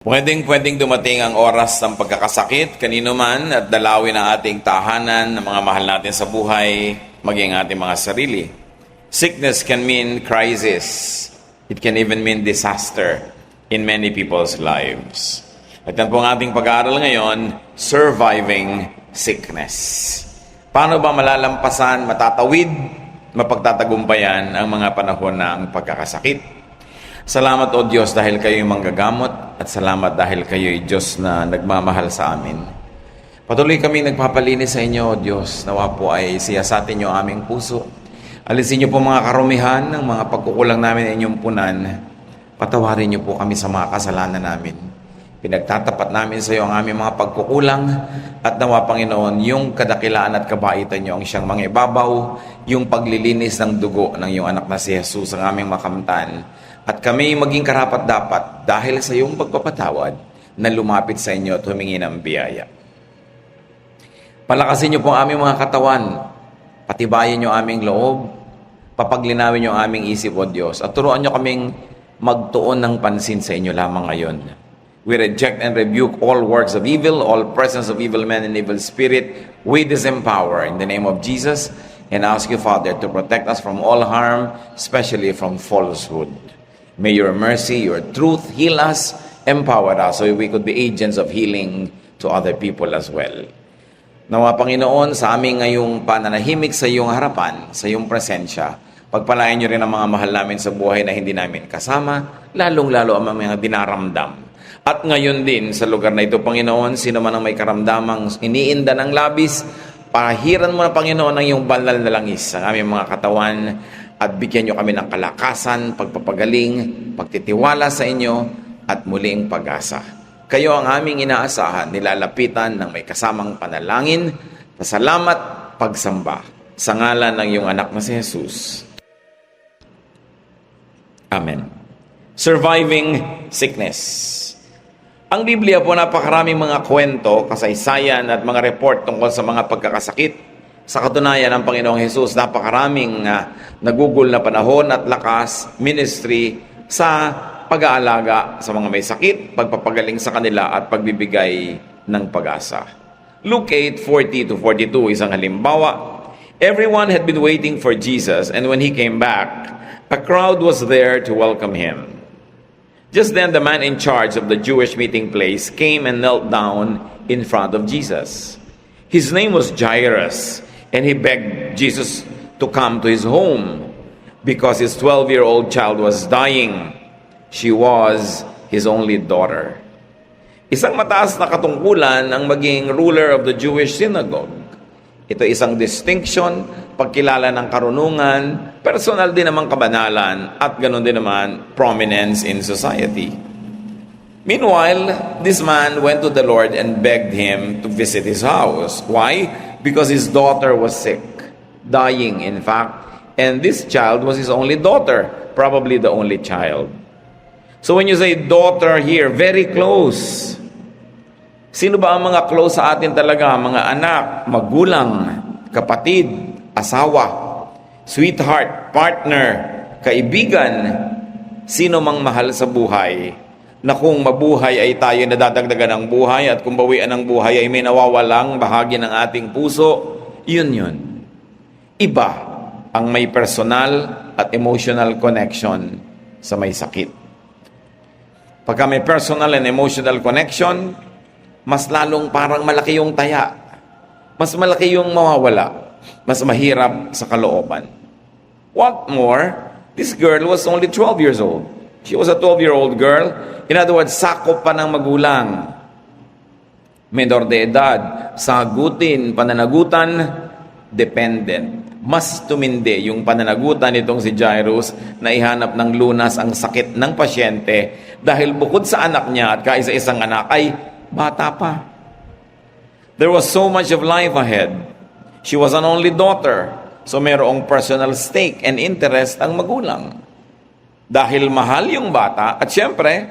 Pwedeng dumating ang oras ng pagkakasakit, kanino man, at dalawin ang ating tahanan ng mga mahal natin sa buhay, maging ating mga sarili. Sickness can mean crisis. It can even mean disaster in many people's lives. At yan po ang ating pag-aaral ngayon, surviving sickness. Paano ba malalampasan, matatawid, mapagtatagumpayan ang mga panahon ng pagkakasakit? Salamat o Diyos dahil kayo'y manggagamot at salamat dahil kayo'y Diyos na nagmamahal sa amin. Patuloy kami nagpapalinis sa inyo o Diyos. Nawa po ay siyasatin niyo aming puso. Alisin niyo po mga karumihan ng mga pagkukulang namin sa inyong punan. Patawarin niyo po kami sa mga kasalanan namin. Pinagtatapat namin sa iyo ang aming mga pagkukulang at nawa Panginoon, yung kadakilaan at kabaitan niyo ang siyang mga ibabaw, yung paglilinis ng dugo ng iyong anak na si Jesus ang aming makamtan. At kami maging karapat-dapat dahil sa iyong pagpapatawad na lumapit sa inyo at humingi ng biyaya. Palakasin niyo po ang aming mga katawan, patibayin niyo aming loob, papaglinawin niyo ang aming isip o Diyos, at turuan niyo kaming magtuon ng pansin sa inyo lamang ngayon. We reject and rebuke all works of evil, all presence of evil men and evil spirit. We disempower in the name of Jesus and ask you, Father, to protect us from all harm, especially from falsehood. May your mercy, your truth heal us, empower us so we could be agents of healing to other people as well. Nawa Panginoon, sa aming ngayong pananahimik sa iyong harapan, sa iyong presensya, pagpalain niyo rin ang mga mahal namin sa buhay na hindi namin kasama, lalong-lalo ang mga dinaramdam. At ngayon din, sa lugar na ito, Panginoon, sino man ang may karamdamang iniinda ng labis, pahiran mo na, Panginoon, ang iyong banal na langis ang aming mga katawan at bigyan niyo kami ng kalakasan, pagpapagaling, pagtitiwala sa inyo at muling pag-asa. Kayo ang aming inaasahan, nilalapitan ng may kasamang panalangin, pasalamat, pagsamba sa ngalan ng iyong anak na si Jesus. Amen. Surviving sickness. Ang Biblia po napakaraming mga kwento, kasaysayan at mga report tungkol sa mga pagkakasakit. Sa katunayan ng Panginoong Jesus, napakaraming nagugol na panahon at lakas, ministry sa pag-aalaga sa mga may sakit, pagpapagaling sa kanila at pagbibigay ng pag-asa. Luke 8:40-42 isang halimbawa. Everyone had been waiting for Jesus, and when he came back, a crowd was there to welcome him. Just then, the man in charge of the Jewish meeting place came and knelt down in front of Jesus. His name was Jairus, and he begged Jesus to come to his home because his 12-year-old child was dying. She was his only daughter. Isang mataas na katungkulan ang maging ruler of the Jewish synagogue. Ito isang distinction, pagkilala ng karunungan, personal din naman kabanalan, at ganoon din naman prominence in society. Meanwhile, this man went to the Lord and begged him to visit his house. Why? Because his daughter was sick, dying in fact, and this child was his only daughter, probably the only child. So when you say daughter here, very close. Sino ba ang mga close sa atin talaga? Mga anak, magulang, kapatid, asawa, sweetheart, partner, kaibigan, sino mang mahal sa buhay, na kung mabuhay ay tayo nadadagdagan ng buhay at kung bawian ng buhay ay may nawawalang bahagi ng ating puso, yun. Iba ang may personal at emotional connection sa may sakit. Pagka may personal and emotional connection, mas lalong parang malaki yung taya. Mas malaki yung mawawala. Mas mahirap sa kalooban. What more, this girl was only 12 years old. She was a 12-year-old girl. In other words, sakop pa ng magulang. Menor de edad, sagutin, pananagutan, dependent. Mas tumindi yung pananagutan nitong si Jairus na ihanap ng lunas ang sakit ng pasyente dahil bukod sa anak niya at kaisa-isang anak ay bata pa. There was so much of life ahead. She was an only daughter, so mayroong personal stake and interest ang magulang. Dahil mahal yung bata, at syempre,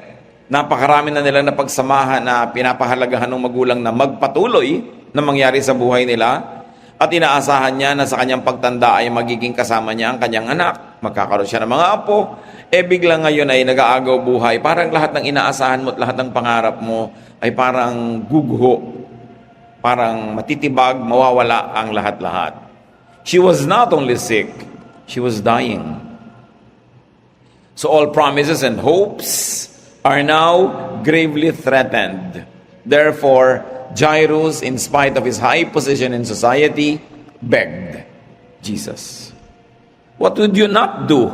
napakarami na nilang napagsamahan na pinapahalagahan ng magulang na magpatuloy na mangyari sa buhay nila, at inaasahan niya na sa kanyang pagtanda ay magiging kasama niya ang kanyang anak. magkakaroon siya ng mga apo, biglang ngayon ay nag-aagaw buhay. Parang lahat ng inaasahan mo at lahat ng pangarap mo ay parang guguho. Parang matitibag, mawawala ang lahat-lahat. She was not only sick, she was dying. So all promises and hopes are now gravely threatened. Therefore, Jairus, in spite of his high position in society, begged Jesus. What would you not do?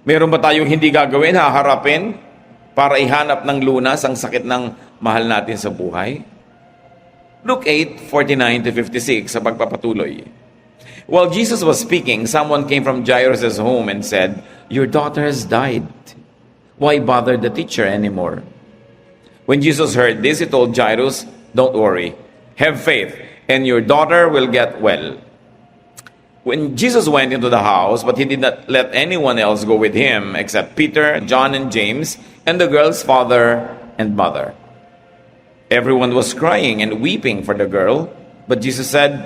Meron ba tayong hindi gagawin, haharapin, para ihanap ng lunas ang sakit ng mahal natin sa buhay? Luke 8:49-56 sa pagpapatuloy. While Jesus was speaking, someone came from Jairus' home and said, "Your daughter has died. Why bother the teacher anymore?" When Jesus heard this, he told Jairus, "Don't worry. Have faith, and your daughter will get well." When Jesus went into the house, but he did not let anyone else go with him except Peter, John, and James, and the girl's father and mother. Everyone was crying and weeping for the girl, but Jesus said,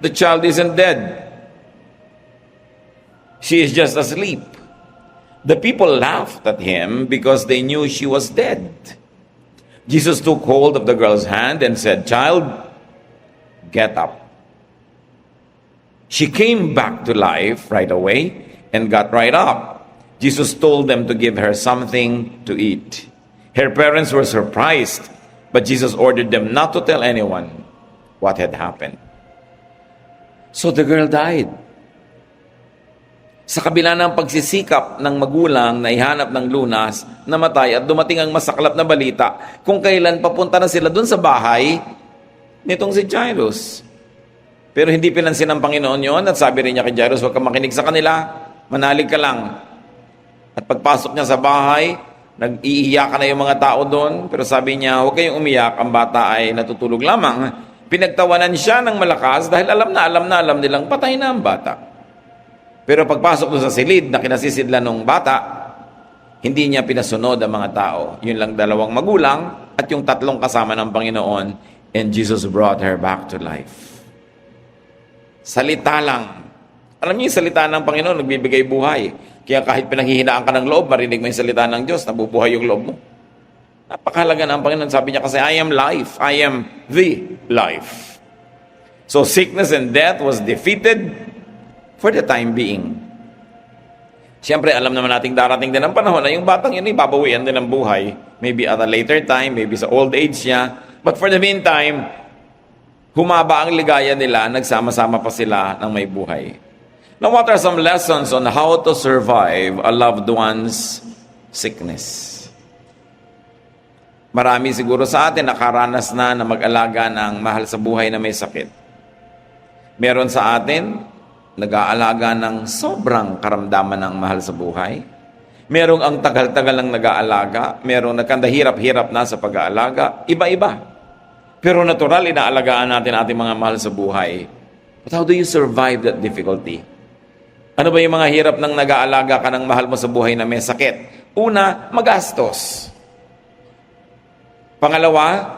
"The child isn't dead. She is just asleep." The people laughed at him because they knew she was dead. Jesus took hold of the girl's hand and said, "Child, get up." She came back to life right away and got right up. Jesus told them to give her something to eat. Her parents were surprised, but Jesus ordered them not to tell anyone what had happened. So the girl died. Sa kabila ng pagsisikap ng magulang na ihanap ng lunas, namatay at dumating ang masaklap na balita kung kailan papunta na sila dun sa bahay nitong si Jairus. Pero hindi pinansin ng Panginoon yon at sabi rin niya kay Jairus, "Huwag kang makinig sa kanila, manalig ka lang." At pagpasok niya sa bahay, nag-iiyakan na yung mga tao doon, pero sabi niya, "Huwag kayong umiyak, ang bata ay natutulog lamang." Pinagtawanan siya ng malakas dahil alam nilang patay na ang bata. Pero pagpasok doon sa silid na kinasisidlan ng bata, hindi niya pinasunod ang mga tao. Yun lang 2 magulang at yung 3 kasama ng Panginoon, and Jesus brought her back to life. Salita lang. Alam niyo yung salita ng Panginoon, nagbibigay buhay. Kaya kahit pinanghihinaan ka ng loob, marinig mo yung salita ng Diyos, nabubuhay yung loob mo. Napakahalaga na ang Panginoon. Sabi niya kasi, "I am life. I am the life." So sickness and death was defeated for the time being. Siyempre, alam naman nating darating din ang panahon na yung batang yun ibabawian din ng buhay. Maybe at a later time, maybe sa old age niya. But for the meantime, humaba ang ligaya nila, nagsama-sama pa sila ng may buhay. Now, what are some lessons on how to survive a loved one's sickness? Marami siguro sa atin nakaranas na mag-alaga ng mahal sa buhay na may sakit. Meron sa atin, nag-aalaga ng sobrang karamdaman ng mahal sa buhay. Merong ang tagal-tagal ng nag-aalaga. Merong nagkandahirap-hirap na sa pag-aalaga. Iba-iba. Pero natural, inaalagaan natin ating mga mahal sa buhay. But how do you survive that difficulty? Ano ba yung mga hirap ng nag-aalaga ka ng mahal mo sa buhay na may sakit? Una, magastos. Pangalawa,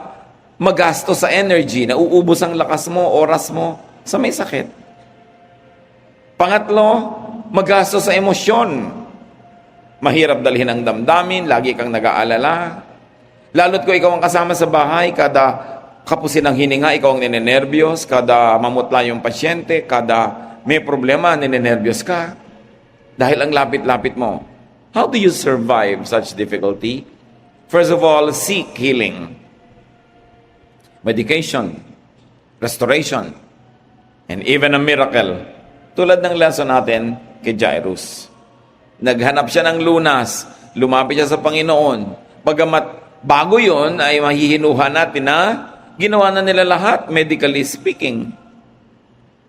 magastos sa energy. Nauubos ang lakas mo, oras mo sa may sakit. Pangatlo, magastos sa emosyon. Mahirap dalhin ang damdamin, lagi kang nag-aalala. Lalo't kung ikaw ang kasama sa bahay, kada kapusin ng hininga, ikaw ang ninenervyos, kada mamutla yung pasyente, kada may problema, ninenervyos ka. Dahil ang lapit-lapit mo. How do you survive such difficulty? First of all, seek healing. Medication, restoration, and even a miracle. Tulad ng lesson natin kay Jairus. Naghanap siya ng lunas, lumapit siya sa Panginoon. Bagamat bago yun, ay mahihinuhan natin na ginawa na nila lahat, medically speaking.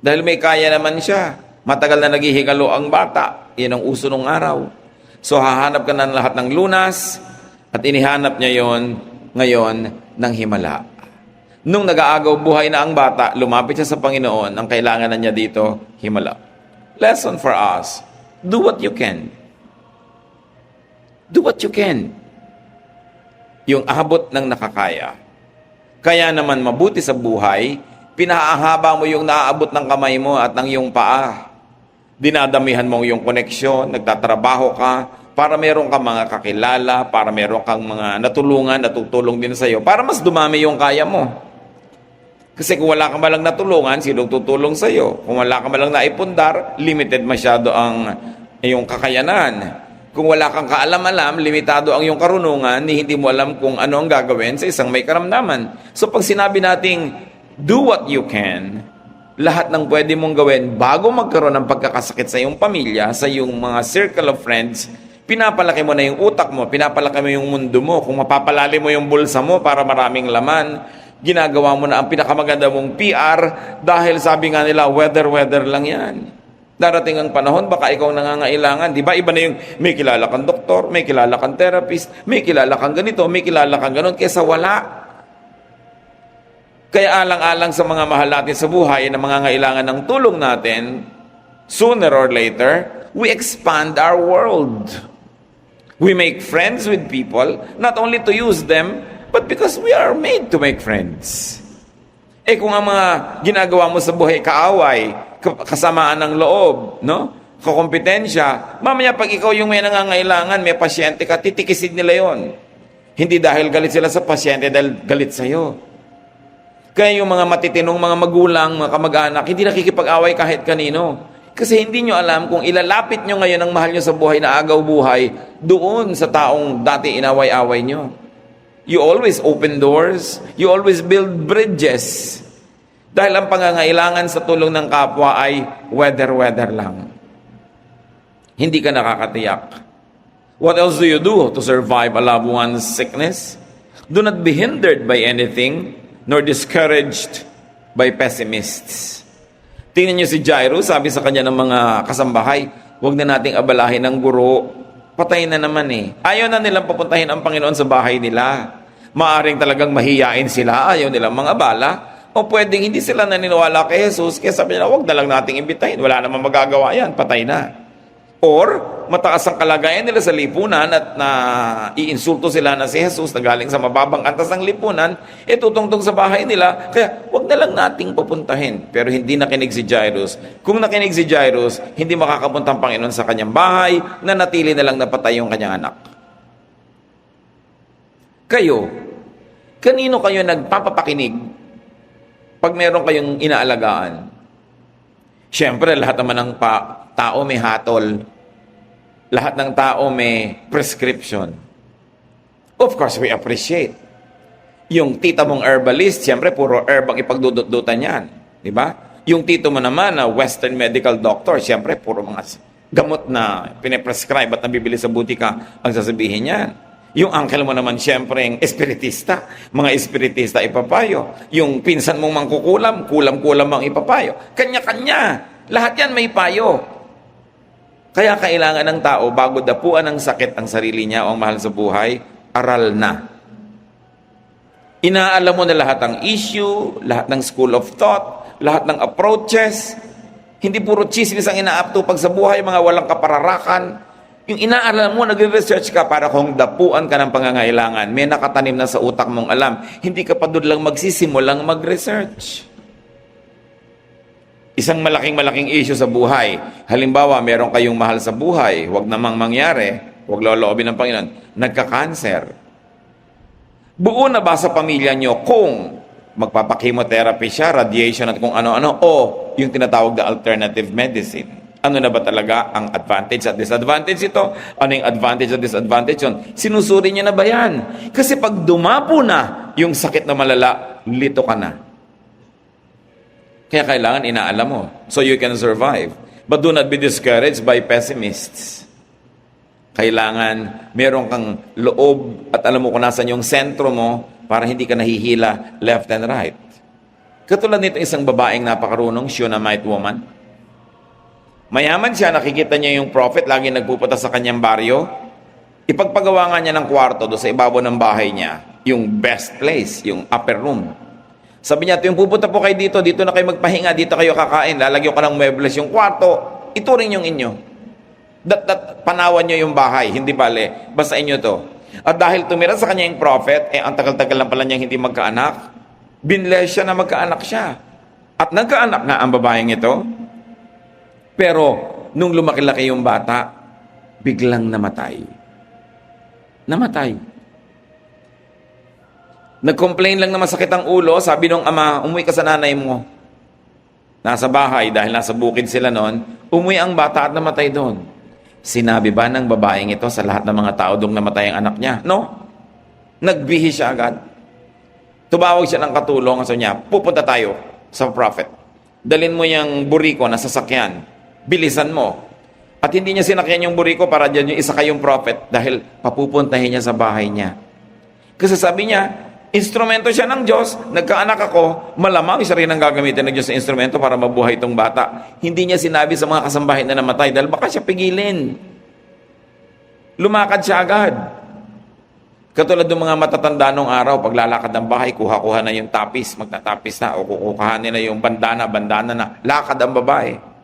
Dahil may kaya naman siya. Matagal na naghihigalo ang bata. Yan ang uso ng araw. So hahanap ka na ng lahat ng lunas at inihanap niya yon ngayon ng himala. Nung nag-aagaw buhay na ang bata, lumapit siya sa Panginoon. Ang kailangan na niya dito, himala. Lesson for us. Do what you can. Do what you can. Yung abot ng nakakaya. Kaya naman mabuti sa buhay, pinahahaba mo yung naaabot ng kamay mo at ng iyong paa. dinadamihan mo yung koneksyon, nagtatrabaho ka, para meron kang mga kakilala, para meron kang mga natulungan, natutulong din sa'yo, para mas dumami yung kaya mo. Kasi kung wala ka malang natulungan, sinong tutulong sa'yo? Kung wala ka malang naipundar, limited masyado ang iyong kakayanan. Kung wala kang kaalam-alam, limitado ang iyong karunungan, hindi mo alam kung ano ang gagawin sa isang may karamdaman. So pag sinabi nating, do what you can, lahat ng pwede mong gawin bago magkaroon ng pagkakasakit sa iyong pamilya, sa iyong mga circle of friends, pinapalaki mo na yung utak mo, pinapalaki mo yung mundo mo. Kung mapapalalim mo yung bulsa mo para maraming laman, ginagawa mo na ang pinakamaganda mong PR dahil sabi nga nila, weather lang yan. Darating ang panahon, baka ikaw nangangailangan. Di ba? Iba na yung may kilala kang doktor, may kilala kang therapist, may kilala kang ganito, may kilala kang ganon, kesa wala. Kaya alang-alang sa mga mahal natin sa buhay na mangangailangan ng tulong natin, sooner or later, we expand our world. We make friends with people, not only to use them, but because we are made to make friends. Kung ang mga ginagawa mo sa buhay, kaaway, kasamaan ng loob, no? Kakompetensya, mamaya pag ikaw yung may nangangailangan, may pasyente ka, titikisin nila yon. Hindi dahil galit sila sa pasyente, dahil galit sa'yo. Kaya yung mga matitinong mga magulang, mga kamag-anak, hindi nakikipag-away kahit kanino. Kasi hindi nyo alam kung ilalapit nyo ngayon ang mahal nyo sa buhay na agaw buhay doon sa taong dati inaway-away nyo. You always open doors. You always build bridges. Dahil ang pangangailangan sa tulong ng kapwa ay weather lang. Hindi ka nakakatiyak. What else do you do to survive a loved one's sickness? Do not be hindered by anything, nor discouraged by pessimists. Tingnan niyo si Jairus, sabi sa kanya ng mga kasambahay, huwag na nating abalahin ng guro. Patay na naman eh. Ayaw na nilang papuntahin ang Panginoon sa bahay nila. Maaring talagang mahiyain sila, ayaw nilang mga abala. O pwedeng hindi sila naniniwala kay Jesus, kaya sabi nila, huwag na lang nating imbitahin. Wala namang magagawa yan, patay na. Or, mataas ang kalagayan nila sa lipunan at iinsulto sila na si Jesus na galing sa mababang antas ng lipunan, tutungtong sa bahay nila, kaya huwag na lang nating pupuntahin. Pero hindi nakinig si Jairus. Kung nakinig si Jairus, hindi makakapunta ang Panginoon sa kanyang bahay, na natili na lang napatay yung kanyang anak. Kayo, kanino kayo nagpapapakinig pag meron kayong inaalagaan? Siyempre, lahat naman ng tao may hatol. Lahat ng tao may prescription. Of course, we appreciate. Yung tita mong herbalist, siyempre, puro herb ang ipagdudot-dutan yan. Di ba? Yung tito mo naman na Western medical doctor, siyempre, puro mga gamot na piniprescribe at nabibili sa butika ang sasabihin yan. Yung uncle mo naman, siyempre, yung espiritista. Mga espiritista ipapayo. Yung pinsan mong mangkukulam, kulam-kulam ang ipapayo. Kanya-kanya. Lahat yan may payo. Kaya kailangan ng tao, bago dapuan ng sakit ang sarili niya o ang mahal sa buhay, aral na. Inaalam mo na lahat ng issue, lahat ng school of thought, lahat ng approaches. Hindi puro chismis ang inaaptupag sa buhay, mga walang kapararakan. Yung inaalam mo, nagre-research ka para kung dapuan ka ng pangangailangan, may nakatanim na sa utak mong alam, hindi ka pa doon lang magsisimulang mag-research. Isang malaking issue sa buhay. Halimbawa, meron kayong mahal sa buhay, huwag namang mangyari, huwag loloobin ng Panginoon, nagka-cancer. Buo na ba sa pamilya nyo kung magpapakimotherapy siya, radiation at kung ano-ano, o yung tinatawag na alternative medicine? Ano na ba talaga ang advantage at disadvantage ito? Ano yung advantage at disadvantage yun? Sinusuri niya na ba yan? Kasi pag dumapo na yung sakit na malala, lito ka na. Kaya kailangan inaalam mo so you can survive. But do not be discouraged by pessimists. Kailangan meron kang loob at alam mo kung nasan yung sentro mo para hindi ka nahihila left and right. Katulad nito isang babaeng napakarunong, Shunammite woman. Mayaman siya, nakikita niya yung prophet, lagi nagpupunta sa kanyang baryo. Ipagpagawa nga niya ng kwarto doon sa ibabaw ng bahay niya, yung best place, yung upper room. Sabi niya, yung pupunta po kayo dito na kayo magpahinga, dito kayo kakain, lalagyan ko ng muebles yung kwarto, ituring yung inyo. Panawan nyo yung bahay, hindi bale, basta inyo to. At dahil tumira sa kanya yung prophet, ang tagal-tagal lang pala niyang hindi magkaanak, binless siya na magkaanak siya. At nagkaanak nga ang babaeng ito, pero nung lumaki-laki yung bata, biglang namatay. Namatay. Nag-complain lang na masakit ang ulo, sabi nung ama, umuwi ka sa nanay mo. Nasa bahay, dahil nasa bukid sila noon, umuwi ang bata at namatay doon. Sinabi ba ng babaeng ito sa lahat ng mga tao doong namatay ang anak niya? No. Nagbihi siya agad. Tumawag siya ng katulong, sabi niya, pupunta tayo sa prophet. Dalin mo yung buriko na sasakyan. Bilisan mo. At hindi niya sinakyan yung buriko para dyan yung isa kayong prophet dahil papupuntahin niya sa bahay niya. Kasi sabi niya, instrumento siya ng Diyos, nagkaanak ako, malamang isa rin ang gagamitin ng Diyos sa instrumento para mabuhay itong bata. Hindi niya sinabi sa mga kasambahay na namatay dahil baka siya pigilin. Lumakad siya agad. Katulad ng mga matatanda nung araw, paglalakad ng bahay, kuha-kuha na yung tapis, magtatapis na, o kukuha nila yung bandana na, lakad ang babae.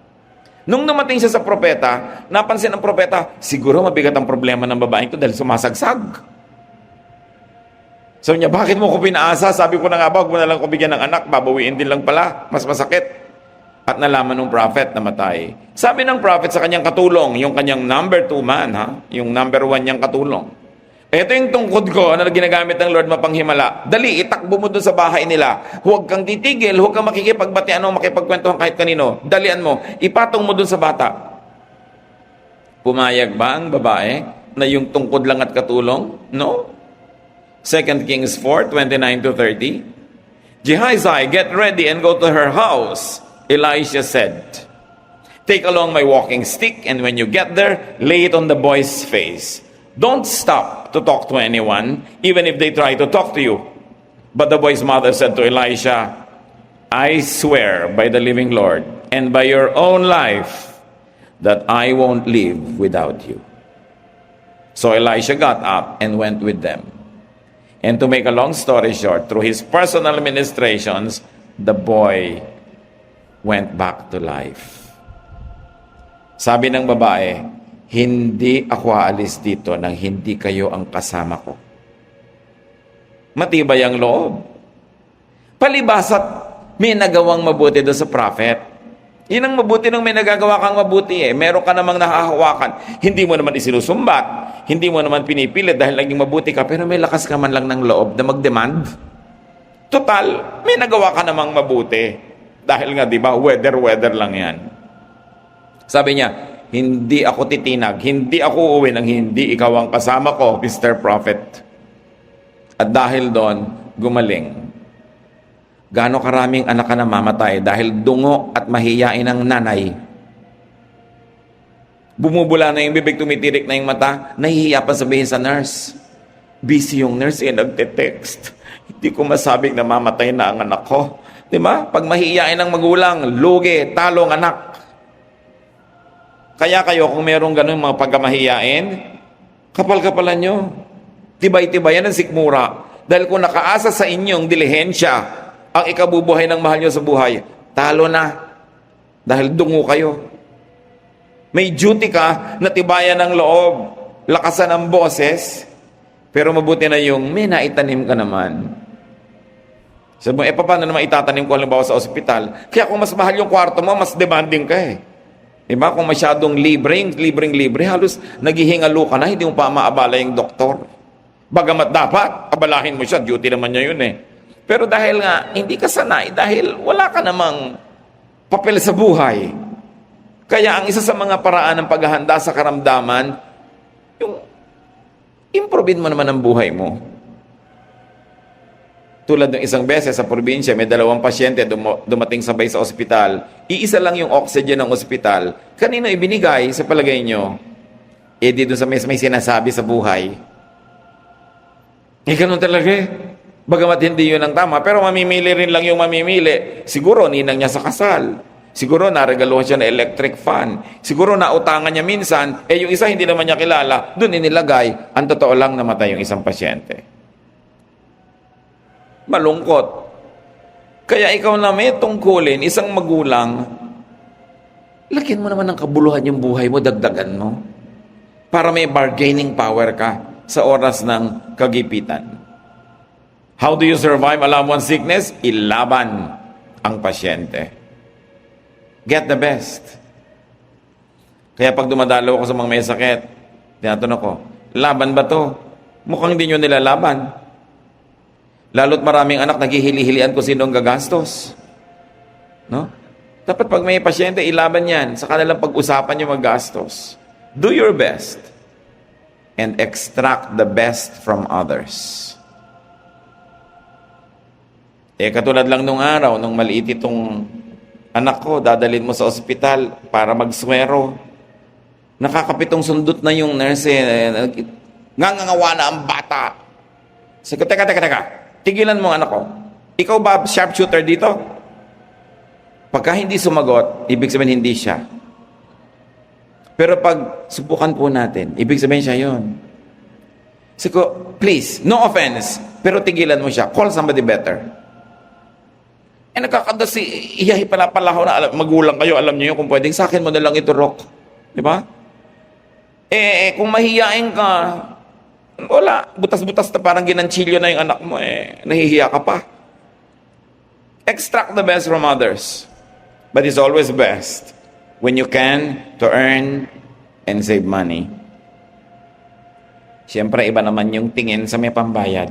Nung dumating siya sa propeta, napansin ng propeta, siguro mabigat ang problema ng babaeng ito dahil sumasagsag. Sabi niya, bakit mo ko pinaasa? Sabi ko na nga ba, huwag mo na lang ko bigyan ng anak, babawiin din lang pala, mas masakit. At nalaman ng prophet, namatay. Sabi ng prophet sa kanyang katulong, yung kanyang number 2 man, yung number 1 niyang katulong, ito yung tungkod ko na ginagamit ng Lord mapanghimala. Dali, itakbo mo doon sa bahay nila. Huwag kang titigil, huwag kang makikipagbatian o makipagkwentuhan kahit kanino. Dalian mo, ipatong mo doon sa bata. Pumayag ba ang babae na yung tungkod lang at katulong? No. 2 Kings 4:29-30. Gehazi, get ready and go to her house. Elisha said, take along my walking stick, and when you get there, lay it on the boy's face. Don't stop to talk to anyone, even if they try to talk to you. But the boy's mother said to Elisha, I swear by the living Lord and by your own life that I won't live without you. So Elisha got up and went with them. And to make a long story short, through his personal ministrations, the boy went back to life. Sabi ng babae, hindi ako aalis dito nang hindi kayo ang kasama ko. Matibay ang loob. Palibasat may nagawang mabuti doon sa prophet. Yun ang mabuti nung may nagagawa kang mabuti eh. Meron ka namang nahahawakan. Hindi mo naman isinusumbat. Hindi mo naman pinipilit dahil naging mabuti ka. Pero may lakas ka man lang ng loob na mag-demand. Total, may nagawa ka namang mabuti. Dahil nga, di ba, weather lang yan. Sabi niya, hindi ako titinag, hindi ako uuwi nang hindi ikaw ang kasama ko, Mr. Prophet. At dahil doon, gumaling. Gaano karaming anak ka na mamatay dahil dungo at mahiyain ang nanay. Bumubula na yung bibig, tumitirik na yung mata, nahihiya pa sabihin sa nurse. Busy yung nurse nagte-text. Hindi ko masabing na mamatay na ang anak ko. Diba? Pag mahihiyain ang magulang, lugi, talong anak. Kaya kayo, kung merong ganun mga pagkamahiyain, kapal-kapalan nyo. Tibay-tibayan ang sikmura. Dahil kung nakaasa sa inyong dilihensya ang ikabubuhay ng mahal nyo sa buhay, talo na. Dahil dungo kayo. May duty ka na tibayan ng loob, lakasan ang boses, pero mabuti na yung may naitanim ka naman. Sabi mo, paano naman itatanim ko halimbawa sa ospital? Kaya kung mas mahal yung kwarto mo, mas demanding ka eh. Diba? Kung masyadong libre, halos naghihingalo ka na, hindi mo pa maabala yung doktor. Bagamat dapat, abalahin mo siya, duty naman niya yun eh. Pero dahil nga, hindi ka sanay, dahil wala ka namang papel sa buhay. Kaya ang isa sa mga paraan ng paghahanda sa karamdaman, yung improve mo naman ang buhay mo. Tulad ng isang beses sa probinsya, may 2 pasyente dumating sabay sa ospital. Iisa lang yung oxygen ng ospital. Kanino ibinigay sa palagay nyo? Eh, di doon sa may sinasabi sa buhay. Eh, ganun talaga eh. Bagamat hindi yun ang tama, pero mamimili rin lang yung mamimili. Siguro, ninang niya sa kasal. Siguro, naregaluhan siya ng electric fan. Siguro, nautangan niya minsan. Eh, yung isa hindi naman niya kilala. Doon inilagay. Ang totoo lang, namatay yung isang pasyente. Malungkot. Kaya ikaw na may tungkulin, isang magulang, lagyan mo naman ng kabuluhan yung buhay mo, dagdagan mo. Para may bargaining power ka sa oras ng kagipitan. How do you survive a loved one's sickness? Ilaban ang pasyente. Get the best. Kaya pag dumadalaw ako sa mga may sakit, tinatanong ko, laban ba to? Mukhang hindi nyo nilalaban. Lalo't maraming anak, naghihili-hilian kung sino ang gagastos. No? Dapat pag may pasyente, ilaban yan. Sa kanilang pag-usapan yung maggastos. Do your best and extract the best from others. Katulad lang nung araw, nung maliit itong anak ko, dadalhin mo sa ospital para magswero. Nakakapitong sundot na yung nurse. Ngangangawa na ang bata. Sabi ko, teka. Tigilan mo ang anak ko. Ikaw ba sharpshooter dito? Pagka hindi sumagot, ibig sabihin hindi siya. Pero pag subukan po natin, ibig sabihin siya yun. Sabi ko, please, no offense, pero tigilan mo siya. Call somebody better. Nakakanda si iyahi pala ho na magulang kayo, alam niyo yun, kung pwedeng sa akin mo na lang ito rock. Di ba? Kung mahihiyain ka, wala, butas-butas na parang ginanchilyo na yung anak mo, nahihiya ka pa. Extract the best from others. But it's always best when you can to earn and save money. Siyempre, iba naman yung tingin sa may pambayad.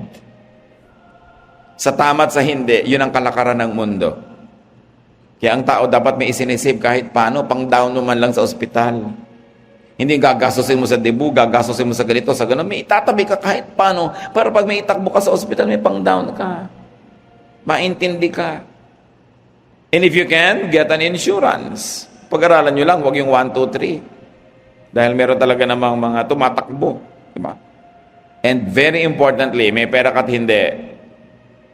Sa tama at sa hindi, yun ang kalakaran ng mundo. Kaya ang tao dapat may isinisave kahit paano, pang down naman lang sa ospital. Hindi gagastusin mo sa debu, gagastusin mo sa ganito, sa gano'n. May itatabi ka kahit paano para pag may itakbo ka sa ospital, may pang down ka. Maintindi ka. And if you can, get an insurance. Pag-aralan nyo lang, huwag yung 1, 2, 3. Dahil meron talaga namang mga tumatakbo. Diba? And very importantly, may pera ka't hindi,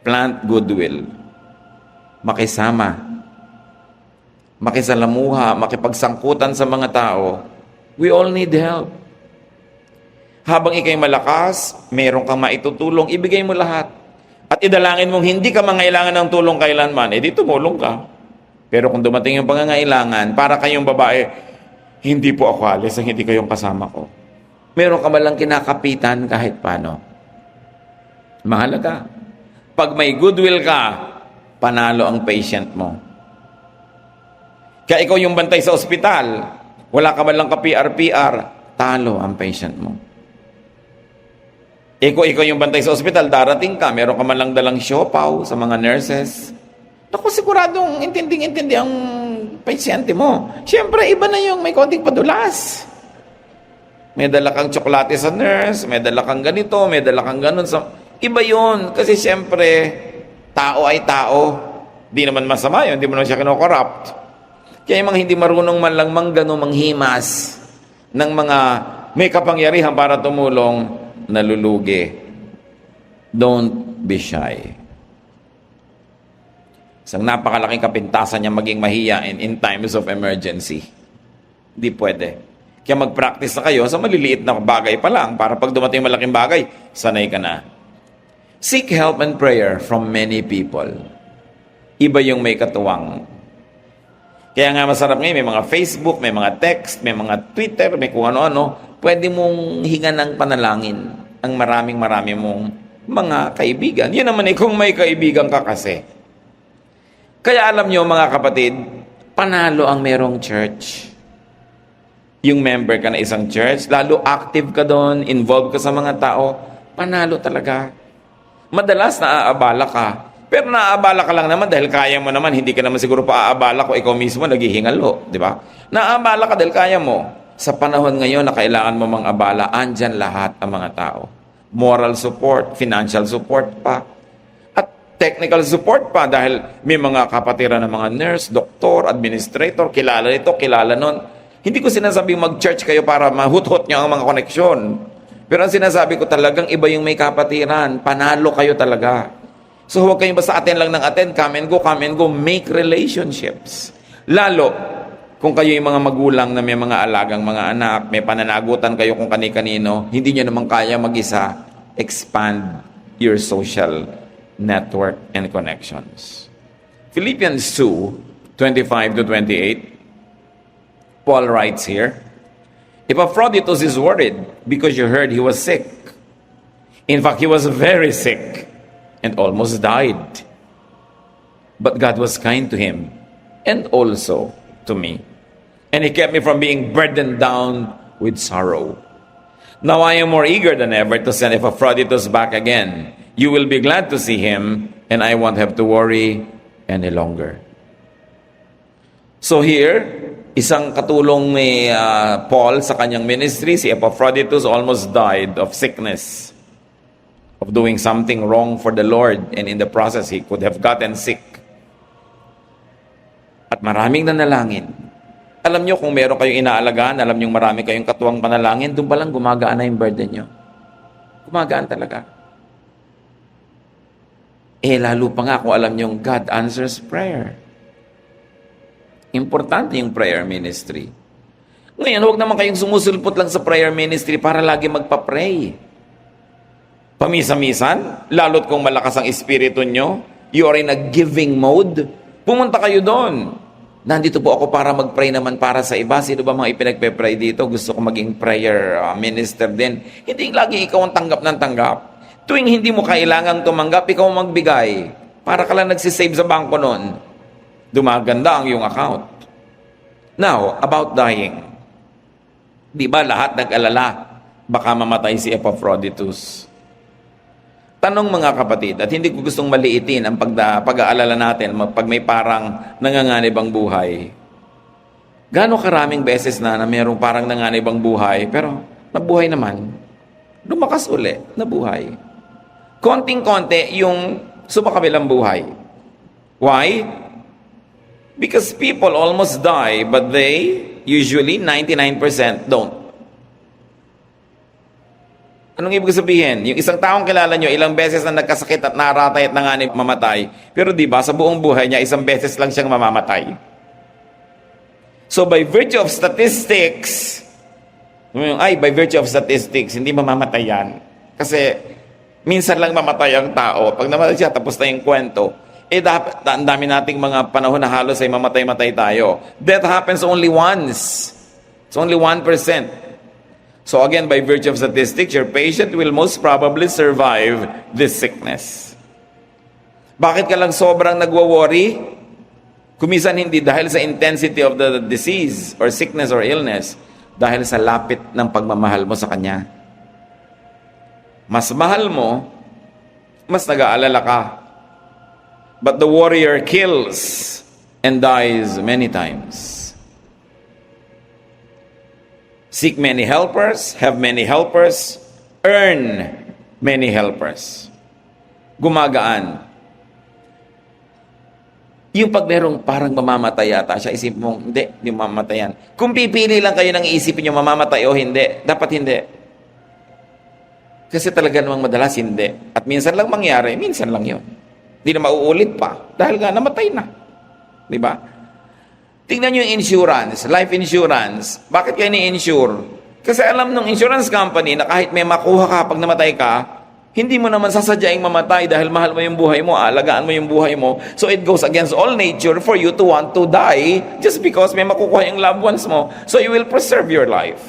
plant goodwill. Makisama. Makisalamuha, makipagsangkutan sa mga tao. We all need help. Habang ikay malakas, meron kang maitutulong, ibigay mo lahat. At idalangin mong hindi ka mangailangan ng tulong kailanman, di tumulong ka. Pero kung dumating yung pangangailangan, para kayong babae, hindi po ako alis ang hindi kayong kasama ko. Meron ka malang kinakapitan kahit paano. Mahalaga. Pag may goodwill ka, panalo ang patient mo. Kaya ikaw yung bantay sa ospital, wala ka man lang ka PR, talo ang patient mo. Ikaw yung bantay sa ospital, darating ka, meron ka man lang dalang siopaw sa mga nurses. Naku, siguradong intinding-intindi ang pasyente mo. Siyempre, iba na yung may konting padulas. May dala kang tsokolate sa nurse, may dala kang ganito, may dala kang ganun. Iba yun. Kasi siyempre, tao ay tao. Di naman masama yun, di mo naman siya kinokorrupt. Kaya yung mga hindi marunong man lang manggano, manghimas ng mga may kapangyarihan para tumulong, nalulugi. Don't be shy. Isang napakalaking kapintasan niya maging mahiyain in times of emergency. Hindi pwede. Kaya mag-practice na kayo sa maliliit na bagay pa lang para pag dumating malaking bagay, sanay ka na. Seek help and prayer from many people. Iba yung may katuwang. Kaya nga masarap ngayon, may mga Facebook, may mga text, may mga Twitter, may kung ano-ano. Pwede mong hinga ng panalangin ang maraming mong mga kaibigan. Yun naman kung may kaibigan ka kasi. Kaya alam nyo mga kapatid, panalo ang merong church. Yung member ka na isang church, lalo active ka doon, involved ka sa mga tao, panalo talaga. Madalas naaabala ka. Pero naaabala ka lang naman dahil kaya mo naman, hindi ka naman siguro paaabala kung ikaw mismo naghihingalo, di ba? Naaabala ka dahil kaya mo. Sa panahon ngayon na kailangan mo mang abala, andyan lahat ang mga tao. Moral support, financial support pa, at technical support pa dahil may mga kapatiran ng mga nurse, doktor, administrator, kilala nito, kilala nun. Hindi ko sinasabing mag-church kayo para mahut-hut nyo ang mga koneksyon. Pero ang sinasabi ko talagang iba yung may kapatiran, panalo kayo talaga. So huwag kayong basta attend lang ng attend, come and go, make relationships. Lalo, kung kayo yung mga magulang na may mga alagang mga anak, may pananagutan kayo kung kani-kanino, hindi nyo naman kaya mag-isa, expand your social network and connections. Philippians 2:25-28, Paul writes here, Epaphroditus is worried because you heard he was sick. In fact, he was very sick and almost died. But God was kind to him and also to me. and He kept me from being burdened down with sorrow. Now I am more eager than ever to send Epaphroditus back again. You will be glad to see him, and I won't have to worry any longer." So here, isang katulong ni Paul sa kanyang ministry, si Epaphroditus, almost died of sickness, of doing something wrong for the Lord, and in the process, he could have gotten sick. At maraming nanalangin. Alam nyo, kung meron kayong inaalagaan, alam nyo marami kayong katuwang panalangin, doon pa lang gumagaan na yung burden nyo. Gumagaan talaga. Lalo pa nga kung alam nyo, God answers prayer. Importante yung prayer ministry. Ngayon, huwag naman kayong sumusulpot lang sa prayer ministry para lagi magpa-pray. Pamisa-misan, lalo't kung malakas ang espiritu nyo, you are in a giving mode, pumunta kayo doon. Nandito po ako para mag-pray naman para sa iba. Sino ba mga ipinagpe-pray dito? Gusto ko maging prayer minister din. Hindi lagi ikaw ang tanggap ng tanggap. Tuwing hindi mo kailangang tumanggap, ikaw magbigay. Para ka lang nagsisave sa bangko noon. Dumaganda ang iyong account. Now, about dying. Di ba lahat nag-alala? Baka mamatay si Epaphroditus. Tanong mga kapatid, at hindi ko gustong maliitin ang pag-aalala natin pag may parang nanganganib ang buhay. Gaano karaming beses na mayroong parang nanganib ang buhay, pero nabuhay naman. Lumakas uli, nabuhay. Konting-konti yung sumakabilang buhay. Why? Because people almost die, but they usually 99% don't. Anong ibig sabihin? Yung isang taong kilala nyo, ilang beses na nagkasakit at naratay at nanganib mamatay. Pero di ba sa buong buhay niya, isang beses lang siyang mamamatay. So by virtue of statistics, by virtue of statistics, hindi mamamatay yan. Kasi minsan lang mamatay ang tao. Pag namatay siya, tapos na yung kwento. Dapat, ang dami nating mga panahon na halos ay mamatay-matay tayo. Death happens only once. It's only 1%. So again, by virtue of statistics, your patient will most probably survive this sickness. Bakit ka lang sobrang nagwo-worry? Kumisan hindi dahil sa intensity of the disease or sickness or illness, dahil sa lapit ng pagmamahal mo sa Kanya. Mas mahal mo, mas nag-aalala ka. But the warrior kills and dies many times. Seek many helpers, have many helpers, earn many helpers. Gumagaan. Yung pag merong parang mamamatay yata siya, isip mo, hindi mamamatayan. Kung pipili lang kayo ng iisipin nyo mamamatay o hindi, dapat hindi. Kasi talaga namang madalas hindi. At minsan lang mangyari, minsan lang yun. Hindi na mauulit pa, dahil nga namatay na. Diba? Tingnan nyo yung insurance, life insurance. Bakit kayo ni-insure? Kasi alam ng insurance company na kahit may makuha ka pag namatay ka, hindi mo naman sasadyaing mamatay dahil mahal mo yung buhay mo, alagaan mo yung buhay mo. So it goes against all nature for you to want to die just because may makukuha yung loved ones mo. So you will preserve your life.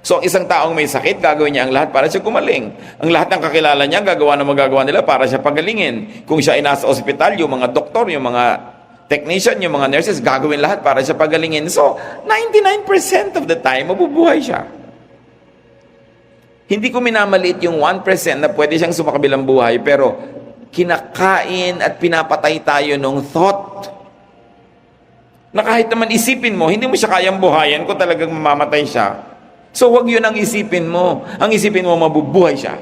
So ang isang taong may sakit, gagawin niya ang lahat para siya gumaling. Ang lahat ng kakilala niya, gagawa ng magagawa nila para siya pagalingin. Kung siya ay nasa ospital, yung mga doktor, yung mga technician, yung mga nurses, gagawin lahat para siya pagalingin. So, 99% of the time, mabubuhay siya. Hindi ko minamaliit yung 1% na pwede siyang sumakabilang buhay, pero kinakain at pinapatay tayo ng thought. Na kahit naman isipin mo, hindi mo siya kayang buhayan kung talagang mamamatay siya. So, wag yun ang isipin mo. Ang isipin mo, mabubuhay siya.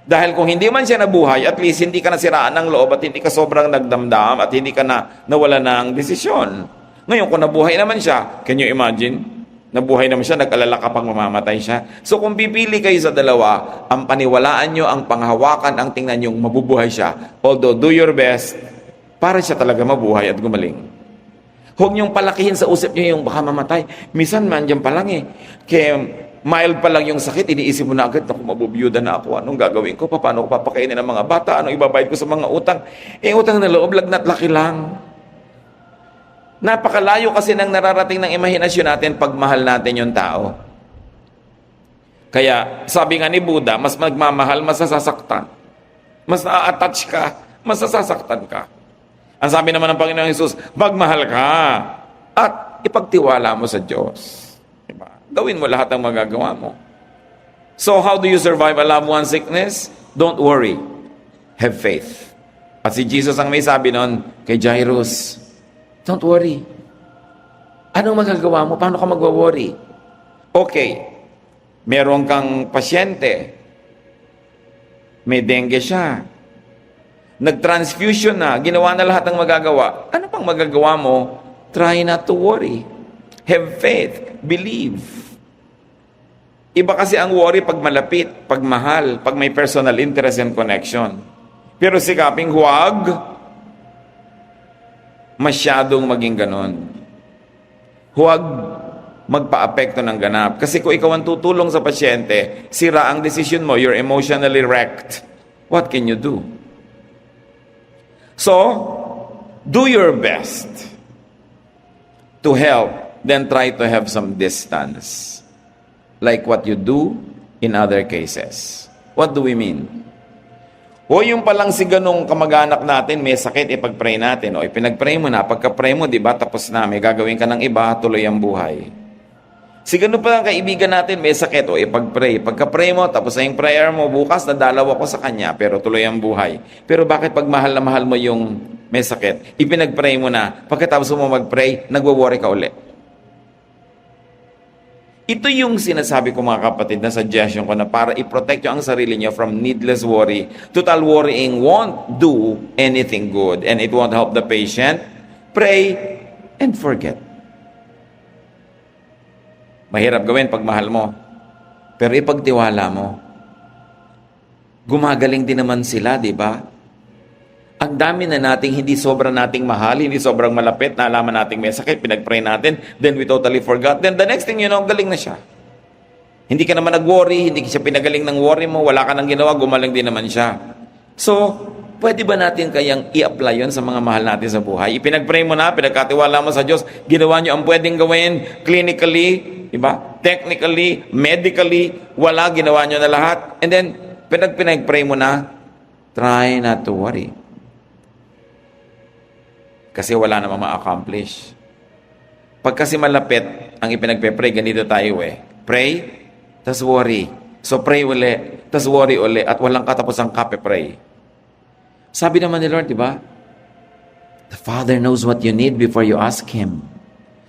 Dahil kung hindi man siya nabuhay, at least hindi ka nasiraan ng loob at hindi ka sobrang nagdamdam at hindi ka nawala ng desisyon. Ngayon, kung nabuhay naman siya, can you imagine? Nabuhay naman siya, nag-alala ka pang mamamatay siya. So kung pipili kayo sa dalawa, ang paniwalaan nyo, ang panghawakan, ang tingnan nyo, mabubuhay siya. Although, do your best para siya talaga mabuhay at gumaling. Huwag niyong palakihin sa usap niyo yung baka mamatay. Minsan man, dyan pa lang eh. Kaya mild pa lang yung sakit, iniisip mo na agad, naku, mabubiyuda na ako. Anong gagawin ko? Paano ko papakainin ng mga bata? Anong ibabayad ko sa mga utang? Utang na loob, lagnat laki lang. Napakalayo kasi ng nararating ng imahinasyon natin pag mahal natin yung tao. Kaya, sabi nga ni Buddha, mas magmamahal, mas nasasaktan. Mas na-attach ka, mas nasasaktan ka. Ang sabi naman ng Panginoong Jesus, magmahal ka. at ipagtiwala mo sa Diyos. Diba? Gawin mo lahat ng magagawa mo. So, how do you survive a loved one's sickness? Don't worry. Have faith. At si Jesus ang may sabi nun kay Jairus, don't worry. Anong magagawa mo? Paano ka magwa-worry? Okay, meron kang pasyente. May dengue siya. Nag-transfusion na. Ginawa na lahat ng magagawa. Ano pang magagawa mo? Try not to worry. Have faith. Believe. Iba kasi ang worry pag malapit, pag mahal, pag may personal interest and connection. Pero sikaping huwag masyadong maging ganon. Huwag magpa-apekto ng ganap. Kasi kung ikaw ang tutulong sa pasyente, sira ang decision mo, you're emotionally wrecked. What can you do? So, do your best to help, then try to have some distance. Like what you do in other cases. What do we mean? O yung palang si ganong kamag-anak natin, may sakit, ipag-pray natin. O ipinag-pray mo na, pagka-pray mo, di ba, tapos na, may gagawin ka ng iba, tuloy ang buhay. Si ganun palang kaibigan natin, may sakit, o ipag-pray. Pagka-pray mo, tapos na yung prayer mo, bukas, nadalaw ako sa kanya, pero tuloy ang buhay. Pero bakit pag mahal na mahal mo yung may sakit, ipinag-pray mo na, pagkatapos mo mag-pray, nagwo-worry ka uli. Ito yung sinasabi ko mga kapatid na suggestion ko na para i-protect nyo ang sarili nyo from needless worry. Total worrying won't do anything good and it won't help the patient. Pray and forget. Mahirap gawin pag mahal mo. Pero ipagtiwala mo. Gumagaling din naman sila, di ba? Ang dami na nating hindi sobrang nating mahal, hindi sobrang malapit, naalaman nating may sakit, pinag-pray natin, then we totally forgot. Then the next thing you know, galing na siya. Hindi ka naman nag-worry, hindi siya pinagaling ng worry mo, wala ka nang ginawa, gumaling din naman siya. So, pwede ba natin kayang i-apply yun sa mga mahal natin sa buhay? Ipinag-pray mo na, pinagkatiwala mo sa Diyos, ginawa nyo ang pwedeng gawin clinically, diba? Technically, medically, wala, ginawa nyo na lahat. And then, pinag-pray mo na, try not to worry. Kasi wala namang ma-accomplish. Pag kasi malapit ang ipinagpe-pray, ganito tayo eh. Pray, tas worry. So pray uli, tas worry uli, at walang katapusang kape-pray. Sabi naman ni Lord, di ba? The Father knows what you need before you ask Him.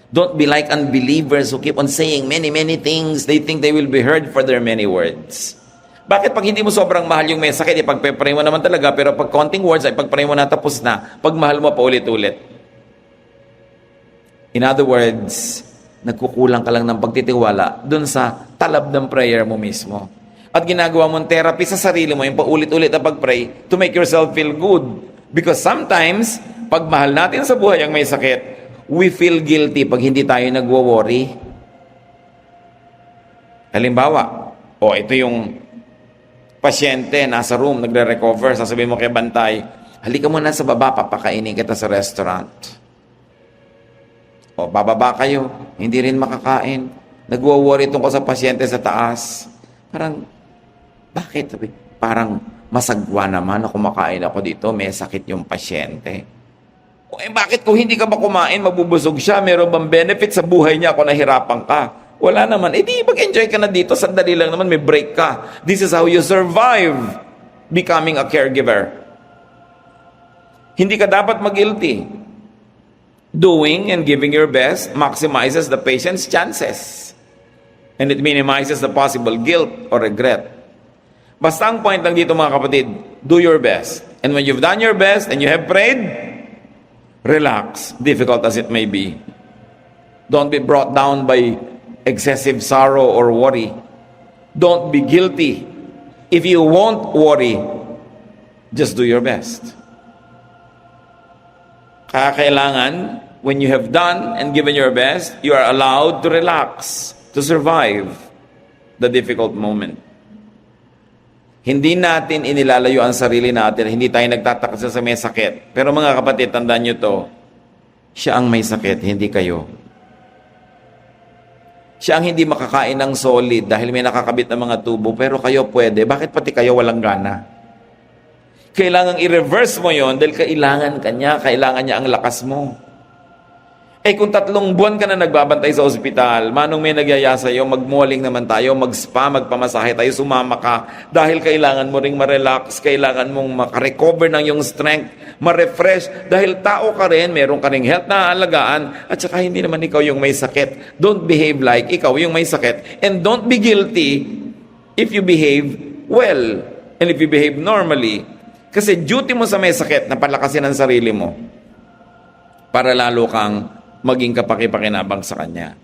Don't be like unbelievers who keep on saying many, many things. They think they will be heard for their many words. Bakit pag hindi mo sobrang mahal yung may sakit, ipagpe-pray mo naman talaga, pero pag konting words, ay pag-pray mo na tapos na, pag mahal mo pa ulit-ulit. In other words, nagkukulang ka lang ng pagtitiwala dun sa talab ng prayer mo mismo. At ginagawa mong therapy sa sarili mo, yung paulit-ulit na pag-pray, to make yourself feel good. Because sometimes, pag mahal natin sa buhay ang may sakit, we feel guilty pag hindi tayo nagwo-worry. Halimbawa, ito yung pasyente, nasa room, nagre-recover, sasabihin mo kay Bantay, halika muna sa baba, papakainin kita sa restaurant. Bababa kayo, hindi rin makakain. Nagwo-worry tungkol sa pasyente sa taas. Parang, bakit? Parang masagwa naman na kumakain ako dito, may sakit yung pasyente. Bakit kung hindi ka ba kumain, mabubusog siya, meron bang benefit sa buhay niya kung nahirapan ka? Wala naman. Di mag-enjoy ka na dito. Sandali lang naman, may break ka. This is how you survive becoming a caregiver. Hindi ka dapat mag-guilty. Doing and giving your best maximizes the patient's chances. And it minimizes the possible guilt or regret. Basta ang point lang dito mga kapatid, do your best. And when you've done your best and you have prayed, relax, difficult as it may be. Don't be brought down by excessive sorrow or worry. Don't be guilty. If you won't worry, just do your best. Kaya kailangan, when you have done and given your best, you are allowed to relax, to survive the difficult moment. Hindi natin inilalayo ang sarili natin, hindi tayo nagtatakasa sa may sakit. Pero mga kapatid, tandaan nyo to, siya ang may sakit, hindi kayo. Siya ang hindi makakain ng solid dahil may nakakabit na mga tubo, pero kayo pwede. Bakit pati kayo walang gana? Kailangang i-reverse mo yon dahil kailangan niya ang lakas mo. Eh kung 3 buwan ka na nagbabantay sa ospital, manong may nagyaya sa'yo, mag-malling naman tayo, mag-spa, magpamasahe tayo, sumama ka. Dahil kailangan mo ring ma-relax, kailangan mong makarecover ng yung strength, ma-refresh. Dahil tao ka rin, meron ka ring health na aalagaan, at saka hindi naman ikaw yung may sakit. Don't behave like ikaw yung may sakit. And don't be guilty if you behave well. And if you behave normally. Kasi duty mo sa may sakit na palakasin ang sarili mo para lalo kang maging kapaki-pakinabang sa Kanya.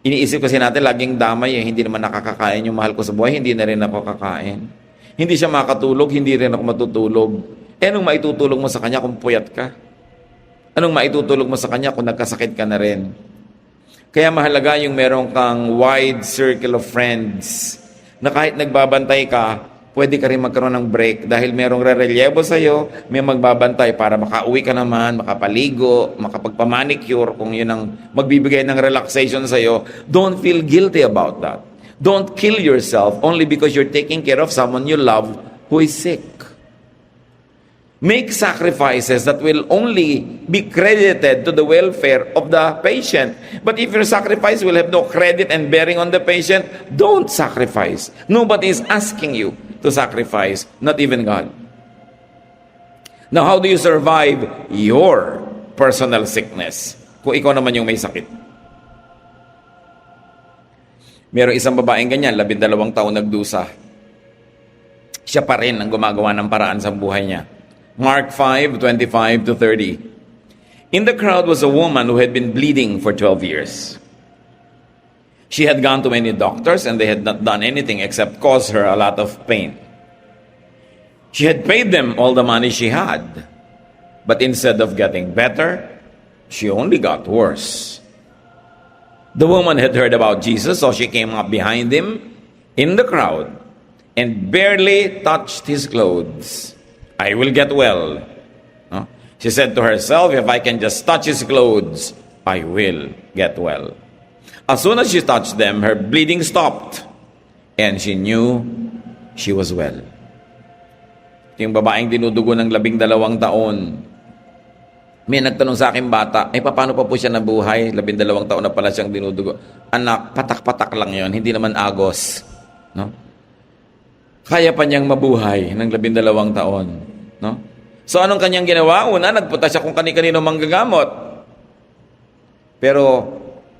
Iniisip kasi natin, laging damay hindi naman nakakakain yung mahal ko sa buhay, hindi na rin ako kakain. Hindi siya makatulog, hindi rin ako matutulog. Eh, anong maitutulog mo sa Kanya kung puyat ka? Anong maitutulog mo sa Kanya kung nagkasakit ka na rin? Kaya mahalaga yung meron kang wide circle of friends na kahit nagbabantay ka, pwede ka rin magkaroon ng break dahil merong re-relyebo sa'yo, may magbabantay para makauwi ka naman, makapaligo, makapagpamanicure, kung yun ang magbibigay ng relaxation sa'yo. Don't feel guilty about that. Don't kill yourself only because you're taking care of someone you love who is sick. Make sacrifices that will only be credited to the welfare of the patient. But if your sacrifice will have no credit and bearing on the patient, don't sacrifice. Nobody is asking you to sacrifice, not even God. Now, how do you survive your personal sickness kung ikaw naman yung may sakit? Merong isang babaeng ganyan, 12 taon nagdusa. Siya pa rin ang gumagawa ng paraan sa buhay niya. Mark 5:25-30. In the crowd was a woman who had been bleeding for 12 years. She had gone to many doctors and they had not done anything except cause her a lot of pain. She had paid them all the money she had, but instead of getting better, she only got worse. The woman had heard about Jesus, so she came up behind him in the crowd and barely touched his clothes. I will get well. No? She said to herself, if I can just touch his clothes, I will get well. As soon as she touched them, her bleeding stopped, and she knew she was well. Yung babaeng dinudugo ng 12 taon, may nagtanong sa akin bata, paano pa po siya nabuhay? 12 taon na pala siyang dinudugo. Anak, patak-patak lang yon, hindi naman agos. No? Kaya pa niyang mabuhay ng 12 taon. No? So anong kanyang ginawa? Una, nagpunta siya kung kani-kanino manggagamot. Pero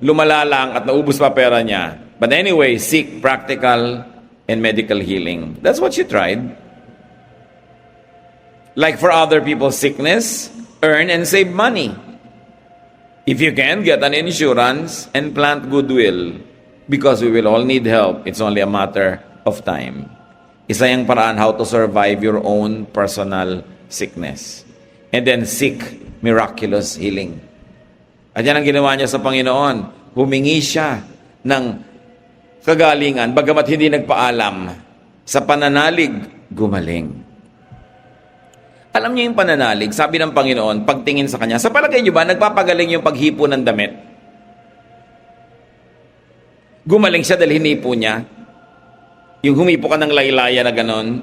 lumala lang at naubos pa pera niya. But anyway, seek practical and medical healing. That's what she tried. Like for other people's sickness, earn and save money. If you can, get an insurance and plant goodwill. Because we will all need help. It's only a matter of time. Isa yung paraan how to survive your own personal sickness. And then seek miraculous healing. At yan ang ginawa niya sa Panginoon. Humingi siya ng kagalingan, bagamat hindi nagpaalam. Sa pananalig, gumaling. Alam niyo yung pananalig, sabi ng Panginoon, pagtingin sa Kanya, sa palagay niyo ba, nagpapagaling yung paghipo ng damit? Gumaling siya dahil hinipo niya. Yung humipo ka ng laylaya na ganon.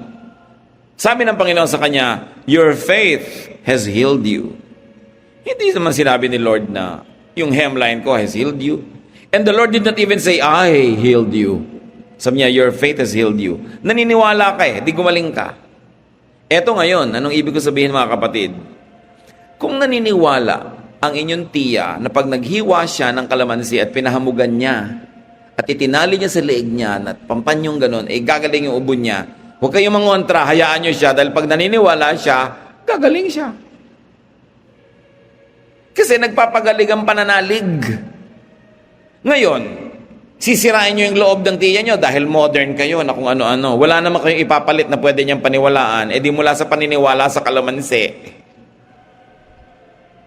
Sabi ng Panginoon sa kanya, your faith has healed you. Hindi naman sinabi ni Lord na yung hemline ko has healed you. And the Lord did not even say, I healed you. Sabi niya, your faith has healed you. Naniniwala ka di gumaling ka. Eto ngayon, anong ibig ko sabihin mga kapatid? Kung naniniwala ang inyong tiya na pag naghiwa siya ng kalamansi at pinahamugan niya, at itinali niya sa leeg niya at pampanyong ganon, gagaling yung ubo niya. Huwag kayong mangontra, hayaan niyo siya dahil pag naniniwala siya, gagaling siya. Kasi nagpapagaling ang pananalig. Ngayon, sisirain niyo yung loob ng tiya niyo dahil modern kayo na kung ano-ano. Wala naman kayong ipapalit na pwede niyang paniwalaan. Di mula sa paniniwala sa kalamansi,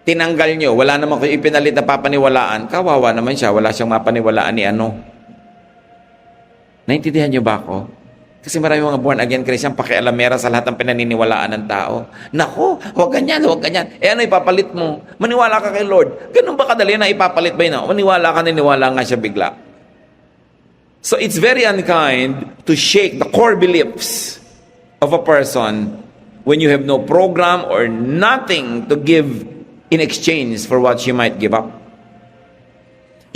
tinanggal niyo, wala naman kayong ipinalit na papaniwalaan. Kawawa naman siya, wala siyang mapaniwalaan ni ano. Naintindihan niyo ba ako? Kasi marami mga born again Christian pakialamera sa lahat ng pinaniniwalaan ng tao. Nako, huwag ganyan, huwag ganyan. Ano ipapalit mo? Maniwala ka kay Lord. Ganun ba kadali na ipapalit ba yun? Maniwala ka, niniwala nga siya bigla. So it's very unkind to shake the core beliefs of a person when you have no program or nothing to give in exchange for what she might give up.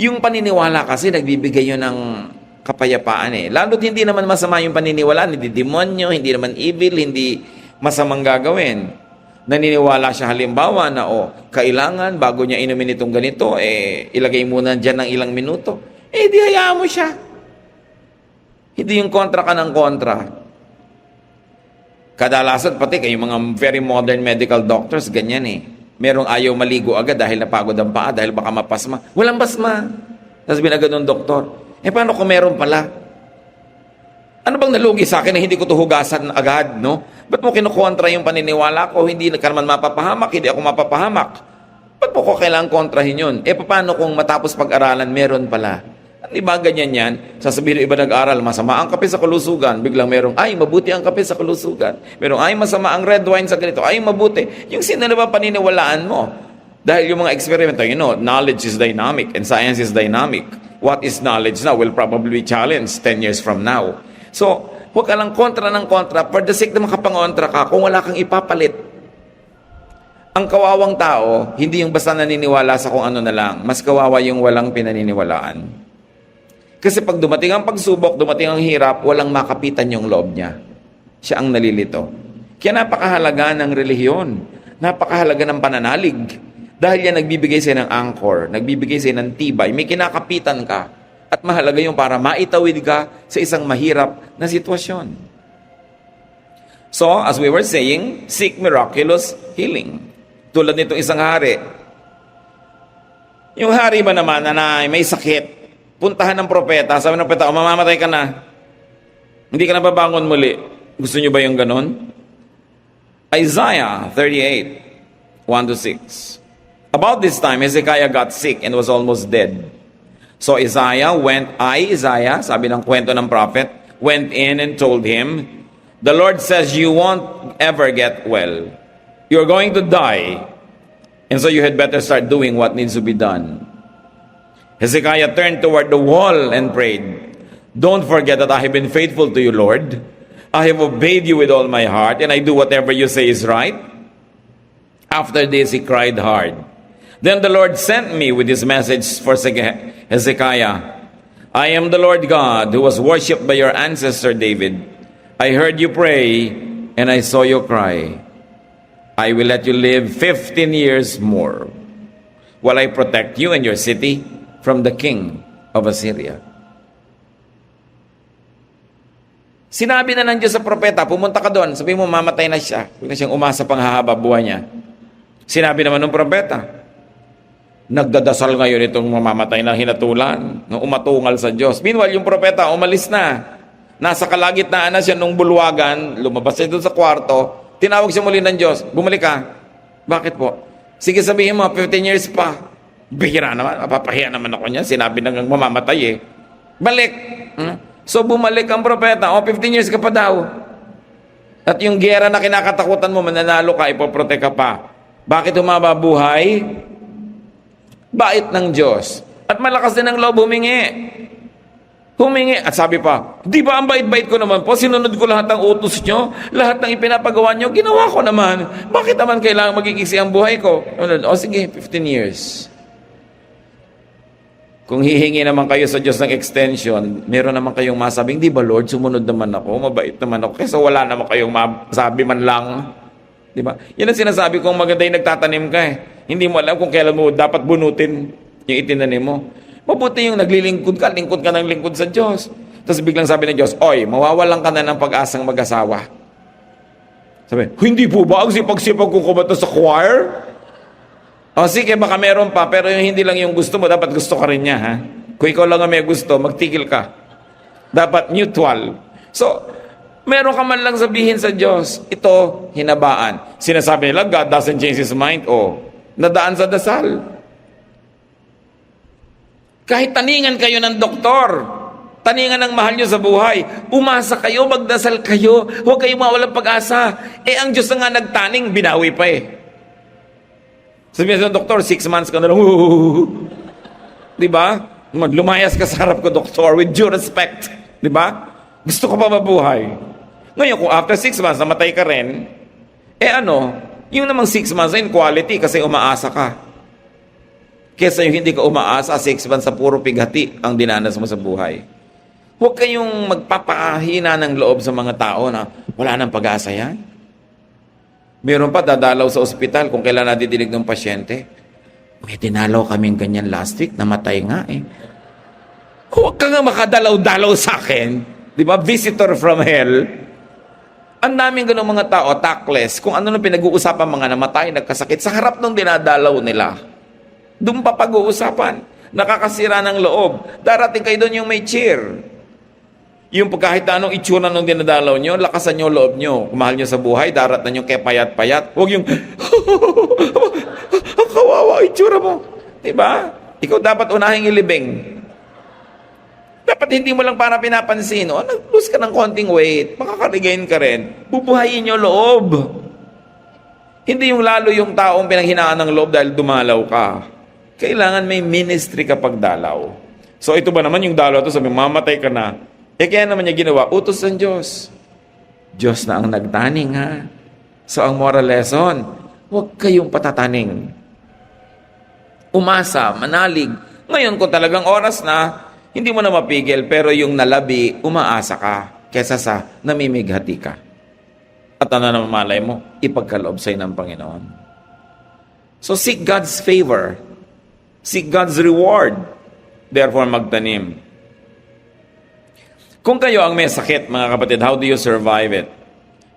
Yung paniniwala kasi, nagbibigay yun ng kapayapaan eh. Lalo't hindi naman masama yung paniniwala, hindi demonyo, hindi naman evil, hindi masamang gagawin. Naniniwala siya halimbawa na, kailangan bago niya inumin itong ganito, ilagay muna dyan ng ilang minuto. Di hayaan mo siya. Hindi yung kontra ka ng kontra. Kadalasan pati kayong mga very modern medical doctors, ganyan eh. Merong ayaw maligo agad dahil napagod ang paa, dahil baka mapasma. Walang pasma. Tapos binagad ng doktor. Paano kung meron pala? Ano bang nalugi sa akin na hindi ko to hugasan agad, no? Ba't mo kinukontra yung paniniwala ko? Hindi ka naman mapapahamak, hindi ako mapapahamak. Ba't mo ko kailangang kontrahin yun? Paano kung matapos pag-aralan, meron pala? Di ba ganyan yan? Sasabihin ng iba nag-aral, masama ang kape sa kalusugan. Biglang merong, mabuti ang kape sa kalusugan. Merong, masama ang red wine sa ganito. Mabuti. Yung sino na ba paniniwalaan mo? Dahil yung mga eksperimento, knowledge is dynamic and science is dynamic. What is knowledge now will probably be challenged 10 years from now. So, huwag ka lang kontra ng kontra for the sake na makapangontra ka kung wala kang ipapalit. Ang kawawang tao, hindi yung basta naniniwala sa kung ano na lang. Mas kawawa yung walang pinaniniwalaan. Kasi pag dumating ang pagsubok, dumating ang hirap, walang makapitan yung loob niya. Siya ang nalilito. Kaya napakahalaga ng relihiyon. Napakahalaga ng pananalig. Dahil yan nagbibigay sa'yo ng anchor, nagbibigay sa'yo ng tibay, may kinakapitan ka. At mahalaga yung para maitawid ka sa isang mahirap na sitwasyon. So, as we were saying, seek miraculous healing. Tulad nitong isang hari. Yung hari ba naman na may sakit, puntahan ng propeta, sabi ng propeta, mamamatay ka na. Hindi ka na babangon muli. Gusto nyo ba yung ganon? Isaiah 38, 1-6. About this time, Hezekiah got sick and was almost dead. So Isaiah, sabi ng kwento ng prophet, went in and told him, the Lord says you won't ever get well. You're going to die. And so you had better start doing what needs to be done. Hezekiah turned toward the wall and prayed, don't forget that I have been faithful to you, Lord. I have obeyed you with all my heart, and I do whatever you say is right. After this, he cried hard. Then the Lord sent me with this message for Hezekiah. I am the Lord God who was worshipped by your ancestor David. I heard you pray, and I saw you cry. I will let you live 15 years more, while I protect you and your city from the king of Assyria. Sinabi na ng Diyos sa propeta, pumunta ka doon, sabi mo mamatay na siya. Huwag na siyang umasa pang hahaba buhay niya. Sinabi naman ng propeta, nagdadasal ngayon itong mamamatay na hinatulan, ng umatungal sa Diyos. Meanwhile, yung propeta umalis na. Nasa kalagitnaan na siya nung bulwagan, lumabas siya doon sa kwarto, tinawag siya muli ng Diyos, bumalik ka. Bakit po? Sige sabihin mo, 15 years pa. Bihira naman, mapapahiya naman ako niya. Sinabi nang mamamatay eh. Balik. So bumalik ang propeta, 15 years ka pa daw. At yung gera na kinakatakutan mo, mananalo ka, ipoprotek ka pa. Bakit humaba buhay? Bait ng Diyos. At malakas din ang loob humingi. Humingi. At sabi pa, di ba ang bait-bait ko naman po? Sinunod ko lahat ng utos nyo? Lahat ng ipinapagawa nyo? Ginawa ko naman. Bakit naman kailangan magigiksi ang buhay ko? Sige, 15 years. Kung hihingi naman kayo sa Diyos ng extension, meron naman kayong masabing, di ba Lord, sumunod naman ako, mabait naman ako, kaysa wala naman kayong masabi man lang. Di ba? Yan ang sinasabi kong maganda yung nagtatanim ka eh. Hindi mo alam kung kailan mo dapat bunutin yung itinanim mo. Mabuti yung lingkod ka ng lingkod sa Diyos. Tapos biglang sabi ng Diyos, oy, mawawalan ka na ng pag-asang mag-asawa. Sabi, hindi po ba ang sipag-sipag kong kumanta sa choir? Sige, baka meron pa, pero yung hindi lang yung gusto mo, dapat gusto ka rin niya, ha? Kung ikaw lang ang may gusto, magtigil ka. Dapat mutual. So, meron ka man lang sabihin sa Diyos, ito, hinabaan. Sinasabi nila, God doesn't change His mind. Nadaan sa dasal. Kahit taningan kayo ng doktor, taningan ng mahal nyo sa buhay, umasa kayo, magdasal kayo, huwag kayong mawalang pag-asa. Ang Diyos na nga nagtaning, binawi pa eh. Sabihin sa doktor, 6 months ka na lang, diba? Lumayas ka sa harap ko, doktor, with due respect. Diba? Gusto ko pa mabuhay. Ngayon, kung after 6 months, namatay ka rin, Yung namang 6 months in quality kasi umaasa ka. Kesa yung hindi ka umaasa, 6 months sa puro pighati ang dinanas mo sa buhay. Huwag kayong magpapahina ng loob sa mga tao na wala nang pag-asa yan. Meron pa dadalaw sa ospital kung kailan nadidinig ng pasyente. May dinalaw kaming ganyan last week, namatay nga eh. Huwag ka nga makadalaw-dalaw sa akin. Di ba? Visitor from hell. Ang daming ganung mga tao, tactless, kung ano nang pinag-uusapan mga namatay, nagkasakit, sa harap ng dinadalaw nila. Doon pa pag-uusapan. Nakakasira ng loob. Darating kayo doon yung may cheer. Yung kahit anong itsura nung dinadalaw nyo, lakasan nyo loob nyo. Kung mahal nyo sa buhay, darat na nyo kay payat-payat. Huwag yung, ang kawawa itsura mo. Diba? Ikaw dapat unahing ilibing. Dapat hindi mo lang para pinapansin. O, nag-lose ka ng konting weight. Makakaligayin ka rin. Bubuhayin nyo loob. Hindi yung lalo yung taong pinanghinaan ng loob dahil dumalaw ka. Kailangan may ministry kapag dalaw. So ito ba naman yung dalaw to, sabi, mamatay ka na. Kaya naman niya ginawa, utos ng Diyos. Diyos na ang nagtaning, ha? So ang moral lesson, huwag kayong patataning. Umasa, manalig. Ngayon kung talagang oras na, hindi mo na mapigil, pero yung nalabi, umaasa ka, kesa sa namimighati ka. At ano na malay mo, ipagkaloob sa'yo ng Panginoon. So seek God's favor. Seek God's reward. Therefore, magtanim. Kung kayo ang may sakit, mga kapatid, how do you survive it?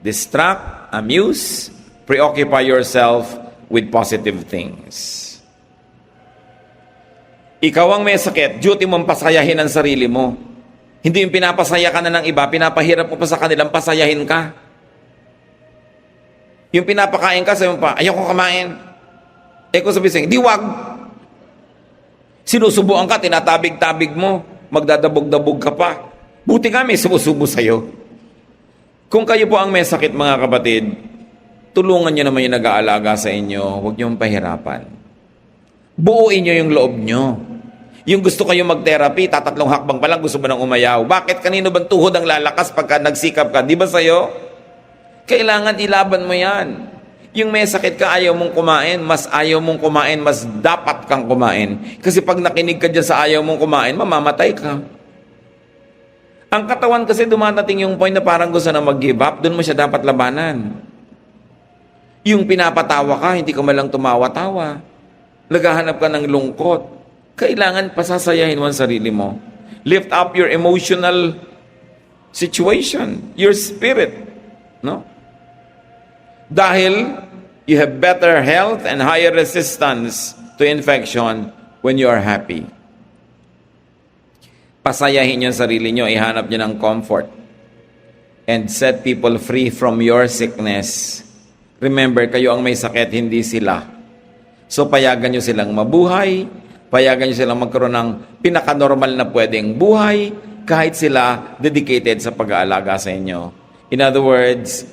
Distract, amuse, preoccupy yourself with positive things. Ikaw ang may sakit, duty mong pasayahin ang sarili mo. Hindi yung pinapasaya ka na ng iba, pinapahirap mo pa sa kanilang pasayahin ka. Yung pinapakain ka, sabi mo pa, ayoko kumain. Kung sabi sa'yo, di wag. Sinusubuan ka, tinatabig-tabig mo, magdadabog-dabog ka pa. Buti nga may sumusubo sa'yo. Kung kayo po ang may sakit, mga kapatid, tulungan nyo naman yung nag-aalaga sa inyo. Huwag nyo pahirapan. Buuin nyo yung loob nyo. Yung gusto kayo mag-therapy, tatatlong hakbang pa lang, gusto mo nang umayaw. Bakit? Kanino bang tuhod ang lalakas pagka nagsikap ka? Di ba sa'yo? Kailangan ilaban mo yan. Yung may sakit ka, ayaw mong kumain, mas ayaw mong kumain, mas dapat kang kumain. Kasi pag nakinig ka dyan sa ayaw mong kumain, mamamatay ka. Ang katawan kasi dumadating yung point na parang gusto na mag-give up, doon mo siya dapat labanan. Yung pinapatawa ka, hindi ka malang tumawa-tawa. Naghahanap ka ng lungkot. Kailangan pasasayahin mo ang sarili mo. Lift up your emotional situation, your spirit. No? Dahil you have better health and higher resistance to infection when you are happy. Pasayahin niyo ang sarili niyo, ihanap niyo ng comfort. And set people free from your sickness. Remember, kayo ang may sakit, hindi sila. So payagan niyo silang mabuhay, payagan niyo silang magkaroon ng pinaka-normal na pwedeng buhay, kahit sila dedicated sa pag-aalaga sa inyo. In other words,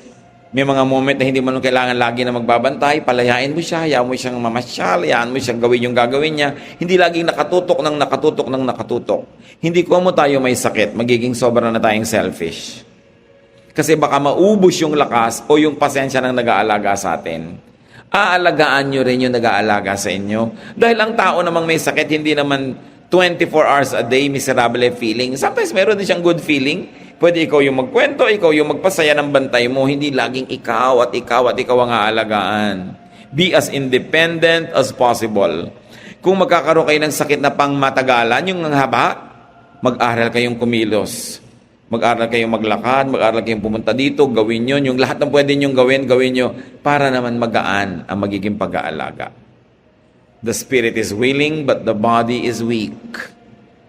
may mga moment na hindi mo kailangan lagi na magbabantay, palayain mo siya, hayaan mo siyang mamasyal, hayaan mo siyang gawin yung gagawin niya. Hindi laging nakatutok ng nakatutok ng nakatutok. Hindi ko mo tayo may sakit, magiging sobra na tayong selfish. Kasi baka maubos yung lakas o yung pasensya ng nag-aalaga sa atin. Aalagaan nyo rin yung nag-aalaga sa inyo. Dahil ang tao namang may sakit, hindi naman 24 hours a day miserable feeling. Sometimes meron din siyang good feeling. Pwede ikaw yung magkwento, ikaw yung magpasaya ng bantay mo, hindi laging ikaw at ikaw at ikaw ang aalagaan. Be as independent as possible. Kung magkakaroon kayo ng sakit na pang matagalan, yung haba, mag-aral kayong kumilos. Mag-aral kayong maglakad, mag-aral kayong pumunta dito, gawin nyo. Yung lahat ng pwede nyong gawin nyo para naman magaan ang magiging pag-aalaga. The spirit is willing, but the body is weak.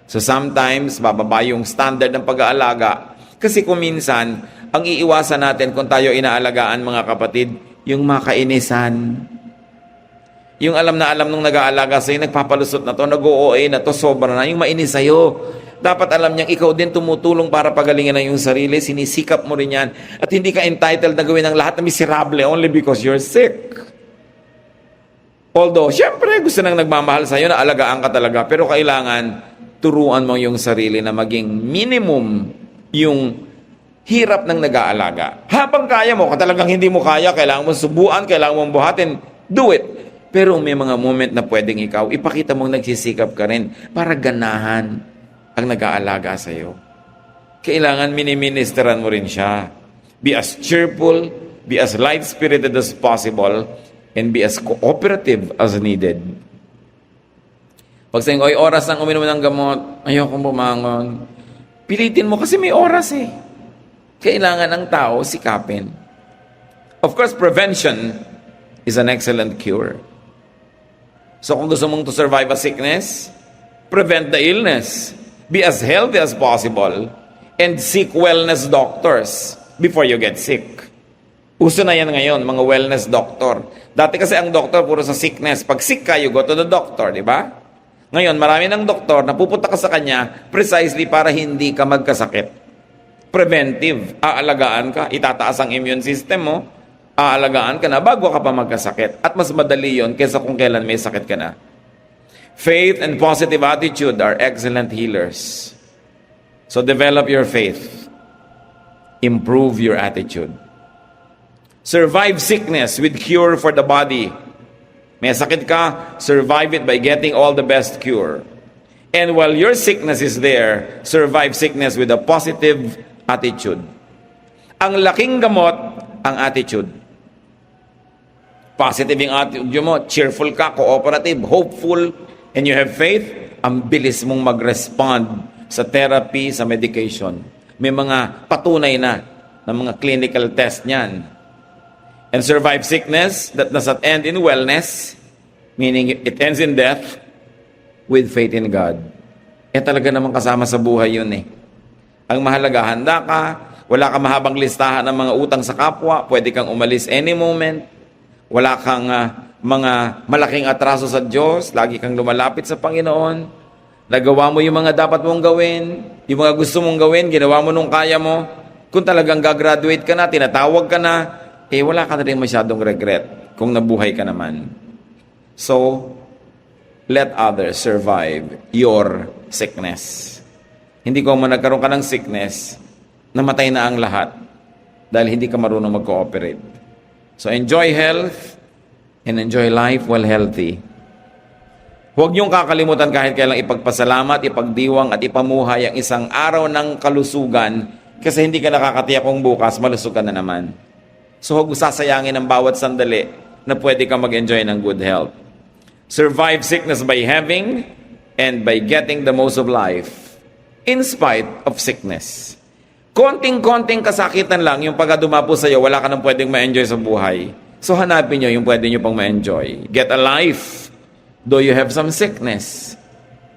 So sometimes, bababa yung standard ng pag-aalaga. Kasi kung minsan, ang iiwasan natin kung tayo inaalagaan, mga kapatid, yung makainisan. Yung alam na alam nung nag-aalaga sa'yo, nagpapalusot na to, nag-OA na to, sobra na, yung mainis sa'yo. Dapat alam niyang ikaw din tumutulong para pagalingin na yung sarili, sinisikap mo rin yan, at hindi ka entitled na gawin ang lahat na miserable only because you're sick. Although, syempre, gusto nang nagmamahal sa'yo na alagaan ka talaga, pero kailangan turuan mo yung sarili na maging minimum yung Hirap ng nag-aalaga. Habang kaya mo, kung talagang hindi mo kaya, kailangan mo subuan, kailangan mong buhatin, do it. Pero may mga moment na pwedeng ikaw, ipakita mong nagsisikap ka rin para ganahan ang nag-aalaga sa'yo. Kailangan miniministeran mo rin siya. Be as cheerful, be as light-spirited as possible, and be as cooperative as needed. Pag saying, oy, oras nang uminom ng gamot, ayokong bumangon. Pilitin mo kasi may oras eh. Kailangan ng tao sikapin. Of course, prevention is an excellent cure. So kung gusto mong to survive a sickness, prevent the illness. Be as healthy as possible and seek wellness doctors before you get sick. Uso na yan ngayon, mga wellness doctor. Dati kasi ang doctor puro sa sickness. Pag sick ka, you go to the doctor, di ba? Ngayon, marami ng doktor na pupunta ka sa kanya precisely para hindi ka magkasakit. Preventive, aalagaan ka, itataas ang immune system mo, aalagaan ka na bago ka pa magkasakit. At mas madali yon kaysa kung kailan may sakit ka na. Faith and positive attitude are excellent healers. So develop your faith. Improve your attitude. Survive sickness with cure for the body. May sakit ka, survive it by getting all the best cure. And while your sickness is there, survive sickness with a positive attitude. Ang laking gamot, ang attitude. Positive yung attitude mo, cheerful ka, cooperative, hopeful, and you have faith, ang bilis mong mag-respond sa therapy, sa medication. May mga patunay na mga clinical test niyan. And survive sickness that does not end in wellness, meaning it ends in death, with faith in God. Talaga naman kasama sa buhay yun eh. Ang mahalaga, handa ka, wala kang mahabang listahan ng mga utang sa kapwa, pwede kang umalis any moment, wala kang mga malaking atraso sa Diyos, lagi kang lumalapit sa Panginoon, nagawa mo yung mga dapat mong gawin, yung mga gusto mong gawin, ginawa mo nung kaya mo. Kung talagang gagraduate ka na, tinatawag ka na, wala ka na rin masyadong regret kung nabuhay ka naman. So, let others survive your sickness. Hindi ko mo nagkaroon ka ng sickness, namatay na ang lahat dahil hindi ka marunong mag-cooperate. So enjoy health and enjoy life while healthy. Huwag niyong kakalimutan kahit kailang ipagpasalamat, ipagdiwang at ipamuhay ang isang araw ng kalusugan kasi hindi ka nakakatiyak kung bukas malusog ka na naman. So huwag sasayangin ang bawat sandali na pwede kang mag-enjoy ng good health. Survive sickness by having and by getting the most of life in spite of sickness. Konting-konting kasakitan lang yung pagka dumapo sa'yo, wala ka nang pwedeng ma-enjoy sa buhay. So hanapin nyo yung pwede nyo pang ma-enjoy. Get a life, though you have some sickness.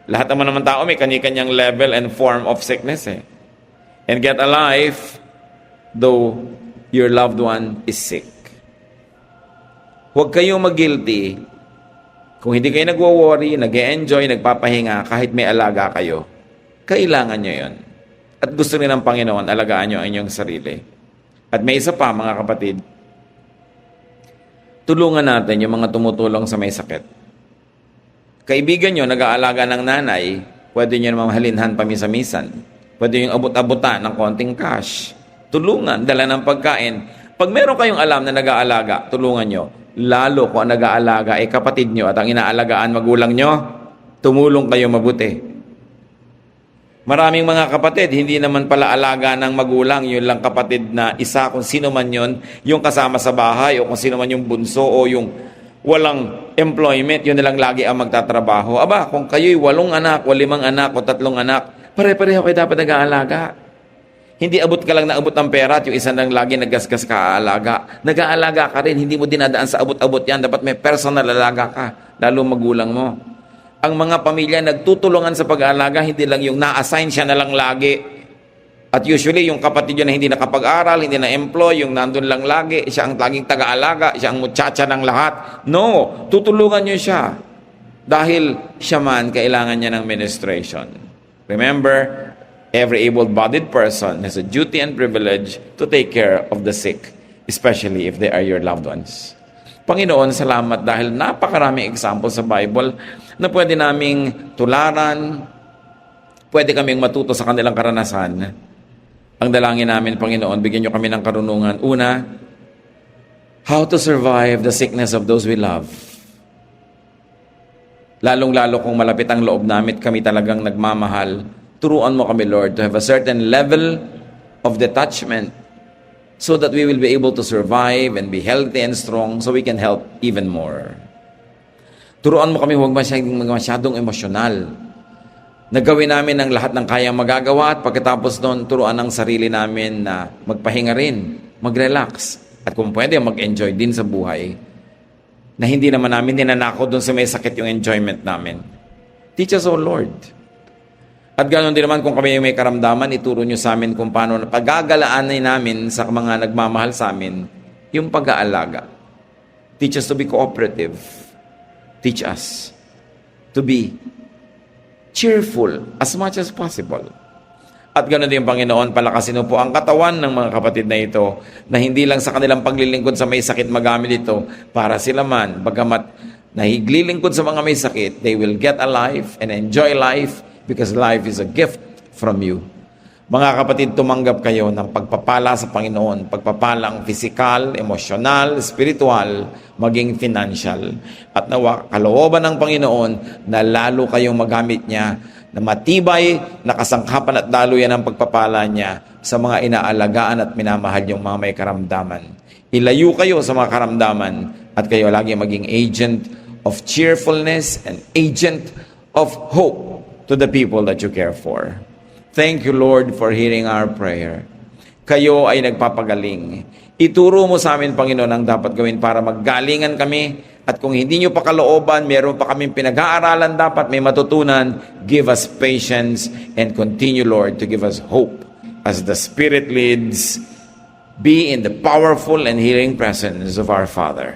Lahat naman tao may kanya-kanyang level and form of sickness eh. And get a life, though your loved one is sick. Huwag kayong mag-guilty kung hindi kayo nagwo-worry, nag-e-enjoy, nagpapahinga kahit may alaga kayo. Kailangan nyo yun. At gusto rin ng Panginoon, alagaan nyo ang inyong sarili. At may isa pa, mga kapatid, tulungan natin yung mga tumutulong sa may sakit. Kaibigan nyo, nag-aalaga ng nanay, pwede nyo naman mahalinhan pamisa-misan. Pwede yung abot-abutan ng konting cash. Tulungan, dala ng pagkain. Pag meron kayong alam na nag-aalaga, tulungan nyo. Lalo kung ang nag-aalaga ay kapatid nyo at ang inaalagaan magulang nyo, tumulong kayo mabuti. Maraming mga kapatid, hindi naman pala alaga ng magulang, yun lang kapatid na isa, kung sino man yun, yung kasama sa bahay, o kung sino man yung bunso, o yung walang employment, yun na lang lagi ang magtatrabaho. Aba, kung kayo'y 8 anak, o 5 anak, o 3 anak, pare-pareho kayo dapat nag-aalaga. Hindi abot ka lang na abot ng pera at yung isa lang lagi naggasgas ka aalaga. Nag-aalaga ka rin, hindi mo dinadaan sa abot-abot yan. Dapat may personal alaga ka, lalo magulang mo. Ang mga pamilya nagtutulungan sa pag-aalaga, hindi lang yung na-assign siya na lang lagi. At usually, yung kapatid yun na hindi nakapag-aral, hindi na-employ, yung nandun lang lagi, siya ang laging taga-alaga, siya ang muchacha ng lahat. No, tutulungan nyo siya. Dahil siya man, kailangan niya ng ministration. Remember, every able-bodied person has a duty and privilege to take care of the sick, especially if they are your loved ones. Panginoon, salamat dahil napakaraming example sa Bible na pwede naming tularan, pwede kaming matuto sa kanilang karanasan. Ang dalangin namin, Panginoon, bigyan niyo kami ng karunungan. Una, how to survive the sickness of those we love. Lalong-lalo kung malapit ang loob namin, kami talagang nagmamahal. Turuan mo kami, Lord, to have a certain level of detachment so that we will be able to survive and be healthy and strong so we can help even more. Turuan mo kami huwag masyadong emosyonal. Nagawin namin ang lahat ng kayang magagawa at pagkatapos noon, turuan ang sarili namin na magpahinga rin, mag-relax, at kung pwede, mag-enjoy din sa buhay na hindi naman namin ninanakaw doon sa may sakit yung enjoyment namin. Teach us, O Lord. At ganoon din naman kung kami may karamdaman, ituro nyo sa amin kung paano paggagalaanin namin sa mga nagmamahal sa amin yung pag-aalaga. Teach us to be cooperative. Teach us to be cheerful as much as possible. At ganoon din, Panginoon, palakasin mo po ang katawan ng mga kapatid na ito na hindi lang sa kanilang paglilingkod sa may sakit magamit ito para sila man, bagamat nahiglilingkod sa mga may sakit, they will get a life and enjoy life because life is a gift from you. Mga kapatid, tumanggap kayo ng pagpapala sa Panginoon, pagpapalang pisikal, emosyonal, spiritual, maging financial. At nawa, kalooban ng Panginoon na lalo kayong magamit niya na matibay, nakasangkapan at daluyan ang pagpapala niya sa mga inaalagaan at minamahal yung mga may karamdaman. Ilayo kayo sa mga karamdaman at kayo lagi maging agent of cheerfulness and agent of hope to the people that you care for. Thank you, Lord, for hearing our prayer. Kayo ay nagpapagaling. Ituro mo sa amin, Panginoon, ang dapat gawin para maggalingan kami. At kung hindi nyo pa kalooban, meron pa kaming pinag-aaralan dapat may matutunan, give us patience and continue, Lord, to give us hope as the Spirit leads. Be in the powerful and healing presence of our Father.